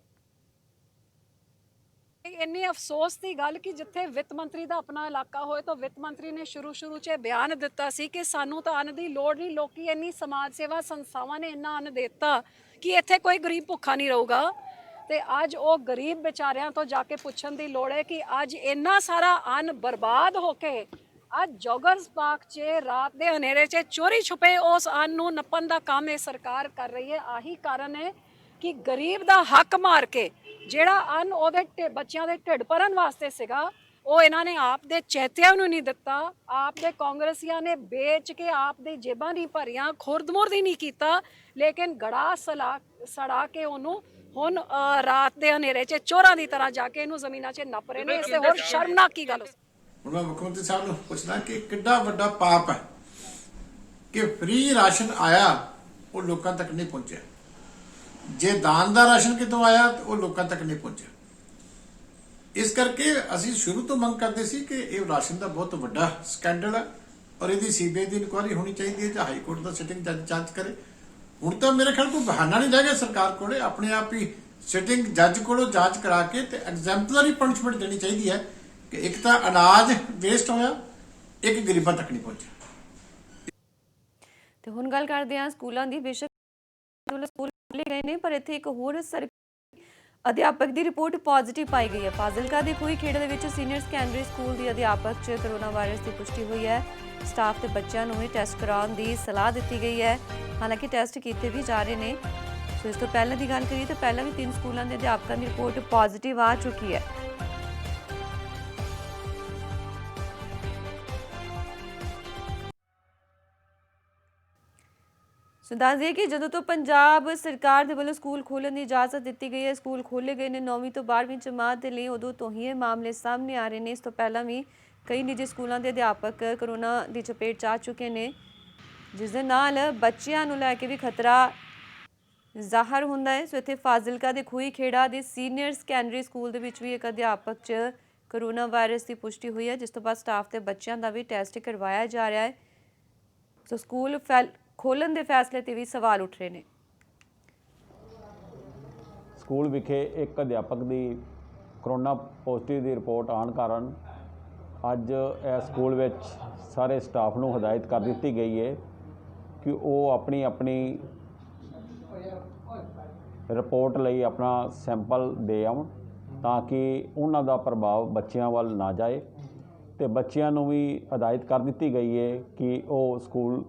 ਇੰਨੀ ਅਫਸੋਸ ਦੀ ਗੱਲ ਕਿ ਜਿੱਥੇ ਵਿੱਤ ਮੰਤਰੀ ਦਾ ਆਪਣਾ ਇਲਾਕਾ ਹੋਏ ਤਾਂ ਵਿੱਤ ਮੰਤਰੀ ਨੇ ਸ਼ੁਰੂ 'ਚ ਬਿਆਨ ਦਿੱਤਾ ਸੀ ਕਿ ਸਾਨੂੰ ਤਾਂ ਅੰਨ ਦੀ ਲੋੜ ਨਹੀਂ, ਲੋਕੀ ਇੰਨੀ ਸਮਾਜ ਸੇਵਾ ਸੰਸਥਾਵਾਂ ਨੇ ਇੰਨਾ ਅੰਨ ਦਿੱਤਾ ਕਿ ਇੱਥੇ ਕੋਈ ਗਰੀਬ ਭੁੱਖਾ ਨਹੀਂ ਰਹੂਗਾ। ਤੇ ਅੱਜ ਉਹ ਗਰੀਬ ਵਿਚਾਰਿਆਂ ਤੋਂ ਜਾ ਕੇ ਪੁੱਛਣ ਦੀ ਲੋੜ ਹੈ ਕਿ ਅੱਜ ਇੰਨਾ ਸਾਰਾ ਅੰਨ ਬਰਬਾਦ ਹੋ ਕੇ ਅੱਜ ਜੋਗਰਸ ਪਾਰਕ 'ਚ ਰਾਤ ਦੇ ਹਨੇਰੇ 'ਚ ਚੋਰੀ ਛੁਪੇ ਉਸ ਅੰਨ ਨੂੰ ਨੱਪਣ ਦਾ ਕੰਮ ਇਹ ਸਰਕਾਰ ਕਰ ਰਹੀ ਹੈ। ਆਹੀ ਕਾਰਨ ਹੈ ਕਿ ਗਰੀਬ ਦਾ ਹੱਕ ਮਾਰ ਕੇ ਜਿਹੜਾ ਅੰਨ ਉਹਦੇ ਬੱਚਿਆਂ ਦੇ ਢਿੱਡ ਭਰਨ ਵਾਸਤੇ ਸੀਗਾ, ਉਹ ਇਹਨਾਂ ਨੇ ਆਪ ਦੇ ਚੈਤਿਆਂ ਨੂੰ ਨਹੀਂ ਦਿੱਤਾ, ਆਪ ਦੇ ਕਾਂਗਰਸੀਆਂ ਨੇ ਵੇਚ ਕੇ ਆਪ ਦੇ ਜੇਬਾਂ ਨਹੀਂ ਭਰੀਆਂ, ਖੁਰਦ-ਮੁਰਦ ਨਹੀਂ ਕੀਤਾ, ਲੇਕਿਨ ਗੜਾ ਸੜਾ ਕੇ ਉਹਨੂੰ ਹੁਣ ਰਾਤ ਦੇ ਹਨੇਰੇ 'ਚ ਚੋਰਾਂ ਦੀ ਤਰ੍ਹਾਂ ਜਾ ਕੇ ਇਹਨੂੰ ਜ਼ਮੀਨਾਂ 'ਚ ਨੱਪ ਰਹੇ ਨੇ। ਇਸ ਤੇ ਹੋਰ ਸ਼ਰਮਨਾਕ ਕੀ ਗੱਲ। ਹੁਣ ਮੈਂ ਮੁੱਖ ਮੰਤਰੀ ਸਾਹਿਬ ਨੂੰ ਪੁੱਛਣਾ ਕਿ ਕਿੱਡਾ ਵੱਡਾ ਪਾਪ ਹੈ ਕਿ ਫ੍ਰੀ ਰਾਸ਼ਨ ਆਇਆ ਉਹ ਲੋਕਾਂ ਤੱਕ ਨਹੀਂ ਪਹੁੰਚਿਆ, ਜੇ ਦਾਨ ਦਾ ਰਾਸ਼ਨ ਕਿਤੋਂ ਆਇਆ ਉਹ ਲੋਕਾਂ ਤੱਕ ਨਹੀਂ ਪਹੁੰਚਿਆ। ਇਸ ਕਰਕੇ ਅਸੀਂ ਸ਼ੁਰੂ ਤੋਂ ਮੰਗ ਕਰਦੇ ਸੀ ਕਿ ਇਹ ਰਾਸ਼ਨ ਦਾ ਬਹੁਤ ਵੱਡਾ ਸਕੈਂਡਲ ਹੈ ਔਰ ਇਹਦੀ ਸੀਬੀਆਈ ਦੀ ਇਨਕੁਆਇਰੀ ਹੋਣੀ ਚਾਹੀਦੀ ਹੈ ਜਾਂ ਹਾਈ ਕੋਰਟ ਦਾ ਸਿਟਿੰਗ ਜੱਜ ਜਾਂਚ ਕਰੇ। ਹੁਣ ਤਾਂ ਮੇਰੇ ਖਿਆਲ ਕੋਈ ਬਹਾਨਾ ਨਹੀਂ ਰਹਿ ਗਿਆ ਸਰਕਾਰ ਕੋਲੇ, ਆਪਣੇ ਆਪ ਹੀ ਸਿਟਿੰਗ ਜੱਜ ਕੋਲੋਂ ਜਾਂਚ ਕਰਾ ਕੇ ਤੇ ਐਗਜ਼ੈਂਪਲਰੀ ਪਨਿਸ਼ਮੈਂਟ ਦੇਣੀ ਚਾਹੀਦੀ ਹੈ ਕਿ ਇੱਕ ਤਾਂ ਅਨਾਜ ਵੇਸਟ ਹੋਇਆ, ਇੱਕ ਗਰੀਬਾਂ ਤੱਕ ਨਹੀਂ ਪਹੁੰਚਿਆ। ਤੇ ਹੁਣ ਗੱਲ ਕਰਦੇ ਹਾਂ ਸਕੂਲਾਂ ਦੀ। ਬੇਸ਼ੱਕ ਸਕੂਲ ਖੋਲ੍ਹੇ ਗਏ ਨੇ, ਪਰ ਇੱਥੇ ਇੱਕ ਹੋਰ ਅਧਿਆਪਕ ਦੀ ਰਿਪੋਰਟ ਪੋਜ਼ਿਟਿਵ ਪਾਈ ਗਈ ਹੈ। ਫਾਜ਼ਿਲਕਾ ਦੇ ਕੋਈ ਖੇੜੇ ਦੇ ਵਿੱਚ ਸੀਨੀਅਰ ਸੈਕੰਡਰੀ ਸਕੂਲ ਦੀ ਅਧਿਆਪਕ 'ਚ ਕਰੋਨਾ ਵਾਇਰਸ ਦੀ ਪੁਸ਼ਟੀ ਹੋਈ ਹੈ। ਸਟਾਫ ਤੇ ਬੱਚਿਆਂ ਨੂੰ ਵੀ ਟੈਸਟ ਕਰਾਉਣ ਦੀ ਸਲਾਹ ਦਿੱਤੀ ਗਈ ਹੈ। ਹਾਲਾਂਕਿ ਟੈਸਟ ਕੀਤੇ ਵੀ ਜਾ ਰਹੇ ਨੇ। ਸੋ ਇਸ ਤੋਂ ਪਹਿਲਾਂ ਦੀ ਗੱਲ ਕਰੀਏ ਤਾਂ ਪਹਿਲਾਂ ਵੀ 3 ਸਕੂਲਾਂ ਦੇ ਅਧਿਆਪਕਾਂ ਦੀ ਰਿਪੋਰਟ ਪੋਜ਼ਿਟਿਵ ਆ ਚੁੱਕੀ ਹੈ। ਸੋ ਦੱਸ ਦਈਏ ਕਿ ਜਦੋਂ ਤੋਂ ਪੰਜਾਬ ਸਰਕਾਰ ਦੇ ਵੱਲੋਂ ਸਕੂਲ ਖੋਲ੍ਹਣ ਦੀ ਇਜਾਜ਼ਤ ਦਿੱਤੀ ਗਈ ਹੈ, ਸਕੂਲ ਖੋਲ੍ਹੇ ਗਏ ਨੇ 9ਵੀਂ ਤੋਂ 12ਵੀਂ ਜਮਾਤ ਦੇ ਲਈ, ਉਦੋਂ ਤੋਂ ਹੀ ਇਹ ਮਾਮਲੇ ਸਾਹਮਣੇ ਆ ਰਹੇ ਨੇ। ਇਸ ਤੋਂ ਪਹਿਲਾਂ ਵੀ ਕਈ ਨਿੱਜੀ ਸਕੂਲਾਂ ਦੇ ਅਧਿਆਪਕ ਕਰੋਨਾ ਦੀ ਚਪੇਟ 'ਚ ਆ ਚੁੱਕੇ ਨੇ, ਜਿਸ ਦੇ ਨਾਲ ਬੱਚਿਆਂ ਨੂੰ ਲੈ ਕੇ ਵੀ ਖਤਰਾ ਜ਼ਾਹਰ ਹੁੰਦਾ ਹੈ। ਸੋ ਇੱਥੇ ਫਾਜ਼ਿਲਕਾ ਦੇ ਖੂਹੀ ਖੇੜਾ ਦੇ ਸੀਨੀਅਰ ਸੈਕੰਡਰੀ ਸਕੂਲ ਦੇ ਵਿੱਚ ਵੀ ਇੱਕ ਅਧਿਆਪਕ 'ਚ ਕਰੋਨਾ ਵਾਇਰਸ ਦੀ ਪੁਸ਼ਟੀ ਹੋਈ ਹੈ, ਜਿਸ ਤੋਂ ਬਾਅਦ ਸਟਾਫ ਤੇ ਬੱਚਿਆਂ ਦਾ ਵੀ ਟੈਸਟ ਕਰਵਾਇਆ ਜਾ ਰਿਹਾ ਹੈ। ਸੋ ਸਕੂਲ ਖੋਲ੍ਹਣ ਦੇ ਫੈਸਲੇ ਤੇ ਵੀ ਸਵਾਲ ਉੱਠ ਰਹੇ ਨੇ। ਸਕੂਲ ਵਿਖੇ ਇੱਕ ਅਧਿਆਪਕ ਦੀ ਕਰੋਨਾ ਪੋਜ਼ਿਟਿਵ ਦੀ ਰਿਪੋਰਟ ਆਉਣ ਕਾਰਨ ਅੱਜ ਇਹ ਸਕੂਲ ਵਿੱਚ ਸਾਰੇ ਸਟਾਫ ਨੂੰ ਹਦਾਇਤ ਕਰ ਦਿੱਤੀ ਗਈ ਹੈ ਕਿ ਉਹ ਆਪਣੀ ਰਿਪੋਰਟ ਲਈ ਆਪਣਾ ਸੈਂਪਲ ਦੇ ਆਉਣ, ਤਾਂ ਕਿ ਉਹਨਾਂ ਦਾ ਪ੍ਰਭਾਵ ਬੱਚਿਆਂ ਵੱਲ ਨਾ ਜਾਏ। ਤੇ ਬੱਚਿਆਂ ਨੂੰ ਵੀ ਹਦਾਇਤ ਕਰ ਦਿੱਤੀ ਗਈ ਹੈ ਕਿ ਉਹ ਸਕੂਲ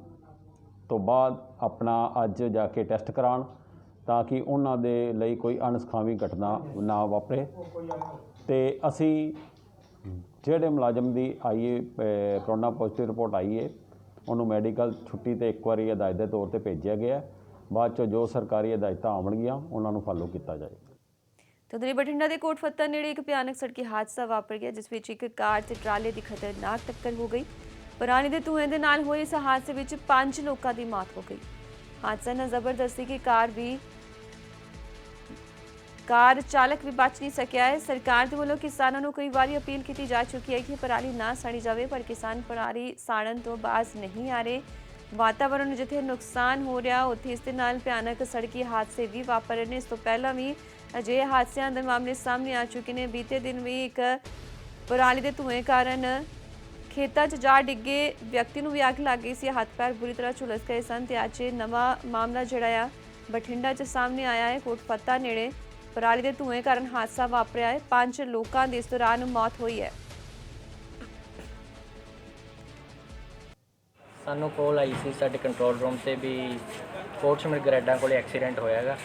ਤੋਂ ਬਾਅਦ ਆਪਣਾ ਅੱਜ ਜਾ ਕੇ ਟੈਸਟ ਕਰਾਉਣ, ਤਾਂ ਕਿ ਉਹਨਾਂ ਦੇ ਲਈ ਕੋਈ ਅਣਸੁਖਾਵੀ ਘਟਨਾ ਨਾ ਵਾਪਰੇ। ਤੇ ਅਸੀਂ ਜਿਹੜੇ ਮੁਲਾਜ਼ਮ ਦੀ ਆਈ ਹੈ ਕਰੋਨਾ ਪੋਜ਼ਿਟਿਵ ਰਿਪੋਰਟ ਆਈ ਹੈ, ਉਹਨੂੰ ਮੈਡੀਕਲ ਛੁੱਟੀ 'ਤੇ ਇੱਕ ਵਾਰੀ ਹਦਾਇਤ ਦੇ ਤੌਰ 'ਤੇ ਭੇਜਿਆ ਗਿਆ। ਬਾਅਦ 'ਚੋਂ ਜੋ ਸਰਕਾਰੀ ਹਦਾਇਤਾਂ ਆਉਣਗੀਆਂ ਉਹਨਾਂ ਨੂੰ ਫਾਲੋ ਕੀਤਾ ਜਾਏਗਾ। ਤਦਰੀ ਬਠਿੰਡਾ ਦੇ ਕੋਟ ਫੱਤਾ ਨੇੜੇ ਇੱਕ ਭਿਆਨਕ ਸੜਕੀ ਹਾਦਸਾ ਵਾਪਰ ਗਿਆ, ਜਿਸ ਵਿੱਚ ਇੱਕ ਕਾਰ ਤੇ ਟਰਾਲੇ ਦੀ ਖਤਰਨਾਕ ਟੱਕਰ ਹੋ ਗਈ। ਪਰਾਲੀ ਦੇ ਧੂਏ ਦੇ ਨਾਲ ਹੋਏ ਇਸ ਹਾਦਸੇ ਵਿੱਚ 5 ਲੋਕਾਂ ਦੀ ਮੌਤ ਹੋ ਗਈ। ਹਾਦਸਾ ਇੰਨਾ ਜ਼ਬਰਦਸਤ ਸੀ ਕਿ ਕਾਰ ਚਾਲਕ ਵੀ ਬਚ ਨਹੀਂ ਸਕਿਆ ਹੈ। ਸਰਕਾਰ ਦੇ ਵੱਲੋਂ ਕਿਸਾਨਾਂ ਨੂੰ ਕਈ ਵਾਰੀ ਅਪੀਲ ਕੀਤੀ ਜਾ ਚੁੱਕੀ ਹੈ ਕਿ ਪਰਾਲੀ ਨਾ ਸਾੜੀ ਜਾਵੇ, ਪਰ ਕਿਸਾਨ ਪਰਾਲੀ ਸਾੜਨ ਤੋਂ ਬਾਜ਼ ਨਹੀਂ ਆ ਰਹੇ। ਵਾਤਾਵਰਣ ਨੂੰ ਜਿੱਥੇ ਨੁਕਸਾਨ ਹੋ ਰਿਹਾ, ਉੱਥੇ ਇਸ ਦੇ ਨਾਲ ਭਿਆਨਕ ਸੜਕੀ ਹਾਦਸੇ ਵੀ ਵਾਪਰ ਰਹੇ ਨੇ। ਇਸ ਤੋਂ ਪਹਿਲਾਂ ਵੀ ਅਜਿਹੇ ਹਾਦਸਿਆਂ ਦੇ ਮਾਮਲੇ ਸਾਹਮਣੇ ਆ ਚੁੱਕੇ ਨੇ। ਬੀਤੇ ਦਿਨ ਵੀ ਇੱਕ ਪਰਾਲੀ ਦੇ ਧੂਏ ਕਾਰਨ ਖੇਤਾਂ 'ਚ ਜਾ ਡਿੱਗੇ ਵਿਅਕਤੀ ਨੂੰ ਵੀ ਅੱਗ ਲੱਗ ਗਈ ਸੀ। ਹੱਥ ਪੈਰ ਬੁਰੀ ਤਰ੍ਹਾਂ ਝੁਲਸ ਗਏ ਸਨ। ਤੇ ਅੱਜ ਨਵਾਂ ਮਾਮਲਾ ਜਿਹੜਾ ਆ ਬਠਿੰਡਾ 'ਚ ਸਾਹਮਣੇ ਆਇਆ ਹੈ। ਕੋਟ ਫੱਤਾ ਨੇੜੇ ਪਰਾਲੀ ਦੇ ਧੂਏ ਕਾਰਨ ਹਾਦਸਾ ਵਾਪਰਿਆ ਹੈ। 5 ਲੋਕਾਂ ਦੀ ਇਸ ਦੌਰਾਨ ਮੌਤ ਹੋਈ ਹੈ। ਸਾਨੂੰ ਕੋਲ ਆਈ ਸੀ ਸਾਡੇ ਕੰਟਰੋਲ ਰੂਮ ਤੇ ਵੀ ਕੋਟਸ਼ਮੀਰ ਗਰੈਡਾਂ ਕੋਲੇ ਐਕਸੀਡੈਂਟ ਹੋਇਆ ਹੈਗਾ।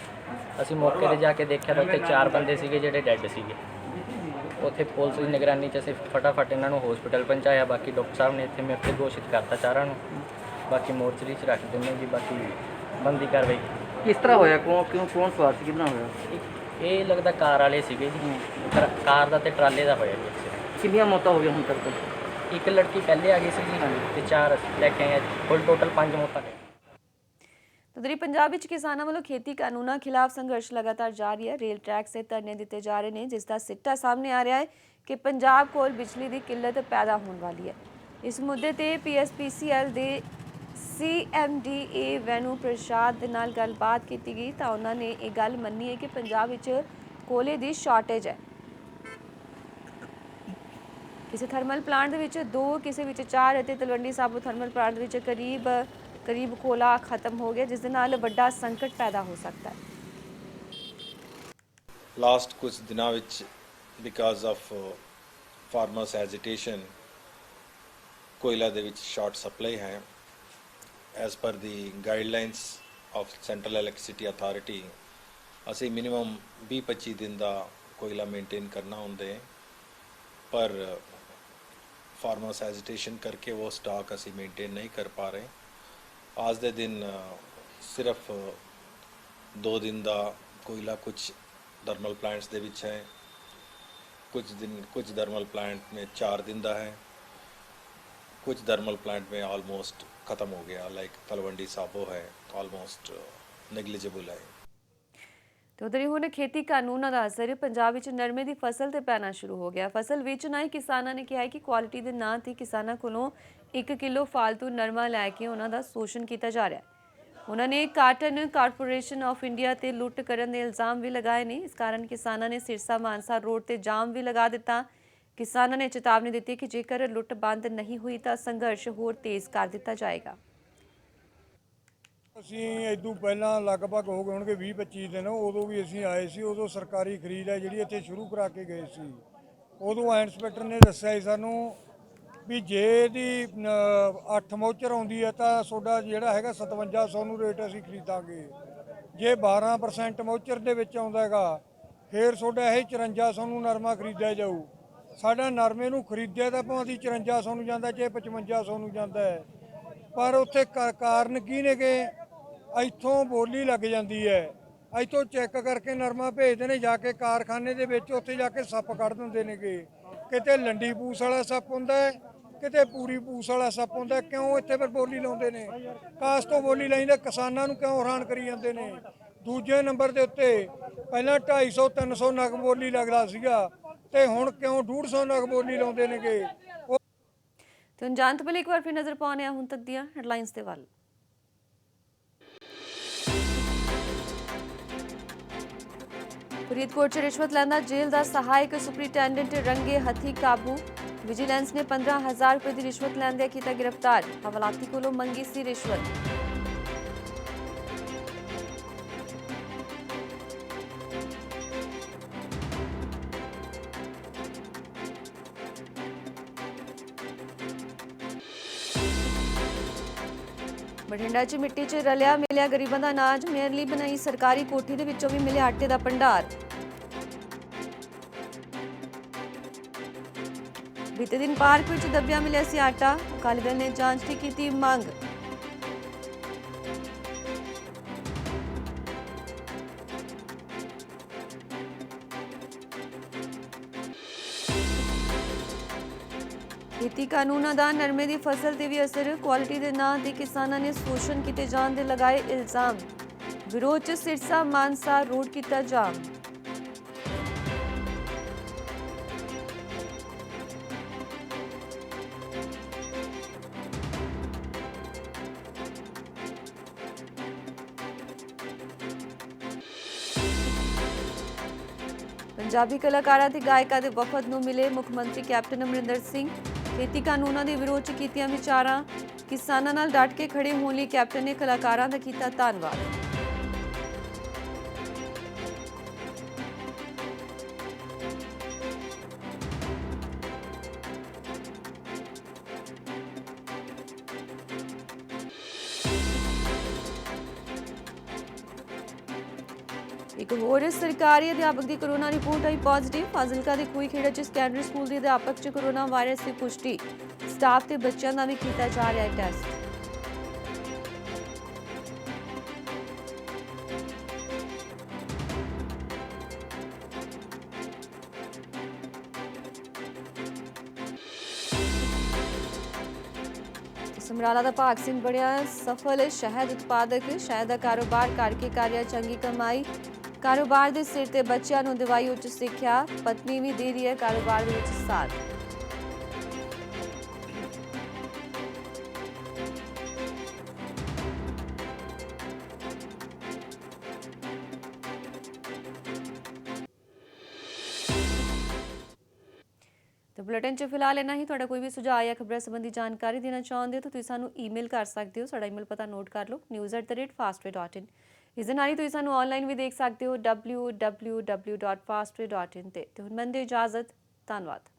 ਅਸੀਂ ਮੌਕੇ ਤੇ ਜਾ ਕੇ ਦੇਖਿਆ ਤਾਂ ਉੱਥੇ 4 ਬੰਦੇ ਸੀਗੇ ਜਿਹੜੇ ਡੈੱਡ ਸੀਗੇ। ਉੱਥੇ ਪੁਲਿਸ ਦੀ ਨਿਗਰਾਨੀ 'ਚ ਅਸੀਂ ਫਟਾਫਟ ਇਹਨਾਂ ਨੂੰ ਹਸਪੀਟਲ ਪਹੁੰਚਾਇਆ। ਬਾਕੀ ਡਾਕਟਰ ਸਾਹਿਬ ਨੇ ਇੱਥੇ ਮ੍ਰਿਤਕ ਘੋਸ਼ਿਤ ਕਰਤਾ ਚਾਰਾਂ ਨੂੰ। ਬਾਕੀ ਮੋਰਚਰੀ 'ਚ ਰੱਖ ਦਿੰਦੇ ਜੀ। ਬਾਕੀ ਬੰਦੀ ਕਾਰਵਾਈ ਕਿਸ ਤਰ੍ਹਾਂ ਹੋਇਆ, ਕੌਣ ਸਵਾਰ ਸੀ, ਕਿੰਨਾ ਹੋਇਆ? ਇਹ ਲੱਗਦਾ ਕਾਰ ਵਾਲੇ ਸੀਗੇ ਜੀ। ਕਾਰ ਦਾ ਤੇ ਟਰਾਲੇ ਦਾ ਹੋਇਆ ਜੀ accident। ਕਿੰਨੀਆਂ ਮੌਤਾਂ ਹੋ ਗਈਆਂ ਹੁਣ ਤੱਕ? ਇੱਕ ਲੜਕੀ ਪਹਿਲੇ ਆ ਗਈ ਸੀ ਜੀ ਤੇ 4 ਲੈ ਕੇ ਆਏ। ਕੁੱਲ ਟੋਟਲ 5 ਮੌਤਾਂ ਨੇ। ਉਧਰੀ ਪੰਜਾਬ ਵਿੱਚ ਕਿਸਾਨਾਂ ਵੱਲੋਂ ਖੇਤੀ ਕਾਨੂੰਨਾਂ ਖਿਲਾਫ ਸੰਘਰਸ਼ ਲਗਾਤਾਰ ਜਾਰੀ ਹੈ। ਰੇਲ ਟਰੈਕ ਸੇ ਧਰਨੇ ਦਿੱਤੇ ਜਾ ਰਹੇ ਨੇ, ਜਿਸ ਦਾ ਸਿੱਟਾ ਸਾਹਮਣੇ ਆ ਰਿਹਾ ਹੈ ਕਿ ਪੰਜਾਬ ਕੋਲ ਬਿਜਲੀ ਦੀ ਕਿੱਲਤ ਪੈਦਾ ਹੋਣ ਵਾਲੀ ਹੈ। ਇਸ ਮੁੱਦੇ ਤੇ ਪੀਐਸਪੀਸੀਐਲ ਦੇ CMDA ਵੈਨੂ ਪ੍ਰਸ਼ਾਦ ਦੇ ਨਾਲ ਗੱਲਬਾਤ ਕੀਤੀ ਗਈ ਤਾਂ ਉਹਨਾਂ ਨੇ ਇਹ ਗੱਲ ਮੰਨੀ ਹੈ ਕਿ ਪੰਜਾਬ ਵਿੱਚ ਕੋਲੇ ਦੀ ਸ਼ਾਰਟੇਜ ਹੈ। ਕਿਸੇ ਥਰਮਲ ਪਲਾਂਟ ਦੇ ਵਿੱਚ 2, ਕਿਸੇ ਵਿੱਚ 4 ਅਤੇ ਤਲਵੰਡੀ ਸਾਬੋ ਥਰਮਲ ਪਲਾਂਟ ਦੇ ਵਿੱਚ ਕਰੀਬ ਕੋਲਾ ਖਤਮ ਹੋ ਗਿਆ, ਜਿਸ ਦੇ ਨਾਲ ਵੱਡਾ ਸੰਕਟ ਪੈਦਾ ਹੋ ਸਕਦਾ ਹੈ। ਲਾਸਟ ਕੁਝ ਦਿਨਾਂ ਵਿੱਚ ਬਿਕਾਜ਼ ਆਫ ਫਾਰਮਰਸ ਐਜੀਟੇਸ਼ਨ ਕੋਇਲਾ ਦੇ ਵਿੱਚ ਸ਼ਾਰਟ ਸਪਲਾਈ ਹੈ। As per the guidelines of central electricity authority ਅਸੀਂ ਮਿਨੀਮਮ 20-25 ਦਿਨ ਦਾ ਕੋਇਲਾ ਮੇਨਟੇਨ ਕਰਨਾ ਹੁੰਦੇ, ਪਰ ਫਾਰਮਰਸ ਐਜੀਟੇਸ਼ਨ ਕਰਕੇ ਉਹ ਸਟਾਕ ਅਸੀਂ ਮੇਨਟੇਨ ਨਹੀਂ ਕਰ ਪਾ ਰਹੇ। आज ਦੇ दिन ਸਿਰਫ 2 दिन ਦਾ ਕੋਇਲਾ ਕੁਝ ਥਰਮਲ ਪਲਾਂਟਸ ਦੇ ਵਿੱਚ ਹੈ, कुछ थर्मल प्लांट में 4 दिन ਦਾ है, कुछ थर्मल प्लांट में ऑलमोस्ट ख़त्म हो गया। लाइक तलवंडी साबो है ऑलमोस्ट नेगलिजिबल है। ਤੇ ਉਧਰ ਹੀ ਹੁਣ ਖੇਤੀ ਕਾਨੂੰਨਾਂ ਦਾ ਅਸਰ ਪੰਜਾਬ ਵਿੱਚ ਨਰਮੇ ਦੀ ਫਸਲ ਤੇ ਪੈਣਾ ਸ਼ੁਰੂ ਹੋ ਗਿਆ। ਫਸਲ ਵੇਚਣ ਆਏ ਕਿਸਾਨਾਂ ਨੇ ਕਿਹਾ ਹੈ ਕਿ ਕੁਆਲਿਟੀ ਦੇ ਨਾਂ ਤੇ ਕਿਸਾਨਾਂ ਕੋਲੋਂ 1 ਕਿਲੋ ਫਾਲਤੂ ਨਰਮਾ ਲੈ ਕੇ ਉਹਨਾਂ ਦਾ ਸ਼ੋਸ਼ਣ ਕੀਤਾ ਜਾ ਰਿਹਾ ਹੈ। ਉਹਨਾਂ ਨੇ ਕਾਟਨ ਕਾਰਪੋਰੇਸ਼ਨ ਆਫ ਇੰਡੀਆ ਤੇ ਲੁੱਟ ਕਰਨ ਦੇ ਇਲਜ਼ਾਮ ਵੀ ਲਗਾਏ ਨੇ। ਇਸ ਕਾਰਨ ਕਿਸਾਨਾਂ ਨੇ ਸਿਰਸਾ ਮਾਨਸਾ ਰੋਡ ਤੇ ਜਾਮ ਵੀ ਲਗਾ ਦਿੱਤਾ। ਕਿਸਾਨਾਂ ਨੇ ਚੇਤਾਵਨੀ ਦਿੱਤੀ ਕਿ ਜੇਕਰ ਲੁੱਟ ਬੰਦ ਨਹੀਂ ਹੋਈ ਤਾਂ ਸੰਘਰਸ਼ ਹੋਰ ਤੇਜ਼ ਕਰ ਦਿੱਤਾ ਜਾਏਗਾ। ਅਸੀਂ ਇਦੋਂ ਪਹਿਲਾਂ ਲਗਭਗ ਹੋ ਗਏ ਹੋਣਗੇ 20-25 ਦਿਨ, ਉਦੋਂ ਵੀ ਅਸੀਂ ਆਏ ਸੀ। ਉਦੋਂ ਸਰਕਾਰੀ ਖਰੀਦ ਹੈ ਜਿਹੜੀ ਇੱਥੇ ਸ਼ੁਰੂ ਕਰਾ ਕੇ ਗਏ ਸੀ। ਉਦੋਂ ਇੰਸਪੈਕਟਰ ਨੇ ਦੱਸਿਆ ਸੀ ਸਾਨੂੰ ਵੀ ਜੇ ਇਹਦੀ 8 ਮੋਚਰ ਆਉਂਦੀ ਹੈ ਤਾਂ ਤੁਹਾਡਾ ਜਿਹੜਾ ਹੈਗਾ 5700 ਨੂੰ ਰੇਟ ਅਸੀਂ ਖਰੀਦਾਂਗੇ। ਜੇ 12% ਮੋਚਰ ਦੇ ਵਿੱਚ ਆਉਂਦਾ ਹੈਗਾ ਫਿਰ ਤੁਹਾਡਾ ਇਹ 5400 ਨੂੰ ਨਰਮਾ ਖਰੀਦਿਆ ਜਾਊ। ਸਾਡਾ ਨਰਮੇ ਨੂੰ ਖਰੀਦਿਆ ਤਾਂ ਭਾਵੇਂ 5400 ਨੂੰ ਜਾਂਦਾ ਚਾਹੇ 5500 ਨੂੰ ਜਾਂਦਾ ਹੈ, ਪਰ ਉੱਥੇ ਕਾਰਨ ਕੀ ਨੇ ਕਿ ਇੱਥੋਂ ਬੋਲੀ ਲੱਗ ਜਾਂਦੀ ਹੈ। ਇੱਥੋਂ ਚੈੱਕ ਕਰਕੇ ਨਰਮਾ ਭੇਜਦੇ ਨੇ ਜਾ ਕੇ ਕਾਰਖਾਨੇ ਦੇ ਵਿੱਚ, ਉੱਥੇ ਜਾ ਕੇ ਸੱਪ ਕੱਢ ਦਿੰਦੇ ਨੇਗੇ। ਕਿਤੇ ਲੰਡੀ ਪੂਸ ਵਾਲਾ ਸੱਪ ਹੁੰਦਾ ਹੈ, ਕਿਤੇ ਪੂਰੀ ਪੂਸ ਵਾਲਾ ਸੱਪ ਹੁੰਦਾ। ਕਿਉਂ ਇੱਥੇ ਫਿਰ ਬੋਲੀ ਲਾਉਂਦੇ ਨੇ? ਕਾਸ ਤੋਂ ਬੋਲੀ ਲਾਈਂਦੇ? ਕਿਸਾਨਾਂ ਨੂੰ ਕਿਉਂ ਹੈਰਾਨ ਕਰੀ ਜਾਂਦੇ ਨੇ? ਦੂਜੇ ਨੰਬਰ ਦੇ ਉੱਤੇ ਪਹਿਲਾਂ 250-300 ਨਗ ਬੋਲੀ ਲੱਗਦਾ ਸੀਗਾ ਤੇ ਹੁਣ ਕਿਉਂ 150 ਨਗ ਬੋਲੀ ਲਾਉਂਦੇ ਨੇਗੇ? ਤੇ ਜਾਣ ਤੋਂ ਪਹਿਲੇ ਇੱਕ ਵਾਰ ਫਿਰ ਨਜ਼ਰ ਪਾਉਂਦੇ ਹਾਂ ਹੁਣ ਤੱਕ ਦੀਆਂ ਹੈਡਲਾਈਨਸ ਦੇ ਵੱਲ। ਫਰੀਦਕੋਟ 'ਚ ਰਿਸ਼ਵਤ ਲੈਂਦਾ ਜੇਲ੍ਹ ਦਾ ਸਹਾਇਕ ਸੁਪਰੀਟੈਂਡੈਂਟ ਰੰਗੇ ਹੱਥੀ ਕਾਬੂ। ਵਿਜੀਲੈਂਸ ਨੇ 15,000 ਰੁਪਏ ਦੀ ਰਿਸ਼ਵਤ ਲੈਂਦਿਆਂ ਕੀਤਾ ਗ੍ਰਿਫਤਾਰ। ਹਵਾਲਾਤੀ ਕੋਲੋਂ ਮੰਗੀ ਸੀ ਰਿਸ਼ਵਤ। ਬਠਿੰਡਾ 'ਚ ਮਿੱਟੀ 'ਚ ਰਲਿਆ ਮਿਲਿਆ ਗਰੀਬਾਂ ਦਾ ਅਨਾਜ। ਮੇਅਰ ਲਈ ਬਣਾਈ ਸਰਕਾਰੀ ਕੋਠੀ ਦੇ ਵਿੱਚੋਂ ਵੀ ਮਿਲਿਆ ਆਟੇ ਦਾ ਭੰਡਾਰ। ਬੀਤੇ ਦਿਨ ਪਾਰਕ ਵਿੱਚ ਦੱਬਿਆ ਮਿਲਿਆ ਸੀ ਆਟਾ। ਅਕਾਲੀ ਦਲ ਨੇ ਜਾਂਚ ਦੀ ਕੀਤੀ ਮੰਗ। ਖੇਤੀ ਕਾਨੂੰਨਾਂ ਦਾ ਨਰਮੇ ਦੀ ਫਸਲ ਤੇ ਵੀ ਅਸਰ। ਕੁਆਲਿਟੀ ਦੇ ਨਾਂ ਤੇ ਕਿਸਾਨਾਂ ਨੇ ਸ਼ੋਸ਼ਣ ਕੀਤੇ ਜਾਣ ਦੇ ਲਗਾਏ ਇਲਜ਼ਾਮ। ਵਿਰੋਧ 'ਚ ਸਿਰਸਾ ਮਾਨਸਾ ਰੋਡ ਕੀਤਾ ਜਾਮ। ਪੰਜਾਬੀ ਕਲਾਕਾਰਾਂ ਤੇ ਗਾਇਕਾਂ ਦੇ ਵਫਦ ਨੂੰ ਮਿਲੇ ਮੁੱਖ ਮੰਤਰੀ ਕੈਪਟਨ ਅਮਰਿੰਦਰ ਸਿੰਘ। ਖੇਤੀ ਕਾਨੂੰਨਾਂ ਦੇ ਵਿਰੋਧ 'ਚ ਕੀਤੀਆਂ ਵਿਚਾਰਾਂ। ਕਿਸਾਨਾਂ ਨਾਲ ਡਟ ਕੇ ਖੜੇ ਹੋਣ ਲਈ ਕੈਪਟਨ ਨੇ ਕਲਾਕਾਰਾਂ ਦਾ ਕੀਤਾ ਧੰਨਵਾਦ। ਇੱਕ ਹੋਰ ਸਰਕਾਰੀ ਅਧਿਆਪਕ ਦੀ ਕੋਰੋਨਾ ਰਿਪੋਰਟ ਆਈ ਪੋਜ਼ਿਟਿਵ। ਫਾਜ਼ਿਲਕਾ ਦੇ ਖੂਹੀ ਖੇੜਾ 'ਚ ਸੈਕੰਡਰੀ ਸਕੂਲ ਦੇ ਅਧਿਆਪਕ 'ਚ ਕੋਰੋਨਾ ਵਾਇਰਸ ਦੀ ਪੁਸ਼ਟੀ। ਸਟਾਫ ਤੇ ਬੱਚਿਆਂ ਦਾ ਵੀ ਕੀਤਾ ਜਾ ਰਿਹਾ ਹੈ ਟੈਸਟ। ਸਮਰਾਲਾ ਦਾ ਭਾਗ ਸਿੰਘ ਬਣਿਆ ਸਫਲ ਸ਼ਹਿਦ ਉਤਪਾਦਕ। ਸ਼ਹਿਦ ਦਾ ਕਾਰੋਬਾਰ ਕਰਕੇ ਕਰ ਰਿਹਾ ਚੰਗੀ ਕਮਾਈ। ਕਾਰੋਬਾਰ ਦੇ ਸਿਰ ਤੇ ਬੱਚਿਆਂ ਨੂੰ ਦਿਵਾਈ ਉੱਚ ਸਿੱਖਿਆ। ਪਤਨੀ ਵੀ ਦੇ ਰਹੀ ਹੈ ਕਾਰੋਬਾਰ ਦੇ ਵਿੱਚ ਸਾਥ। तो बुलेटिन च फिलहाल इन्ना ही। तुहाडा कोई भी सुझाव या खबर संबंधी जानकारी देना चाहते हो तो तुसीं सानूं ईमेल कर सकते हो। साडा ईमेल पता नोट कर लो news@fastway.in। इस दे नाल ही तुसीं सानूं ऑनलाइन भी देख सकते हो www.fastway.in ते हुण मैं दिंदी इजाजत। धन्नवाद।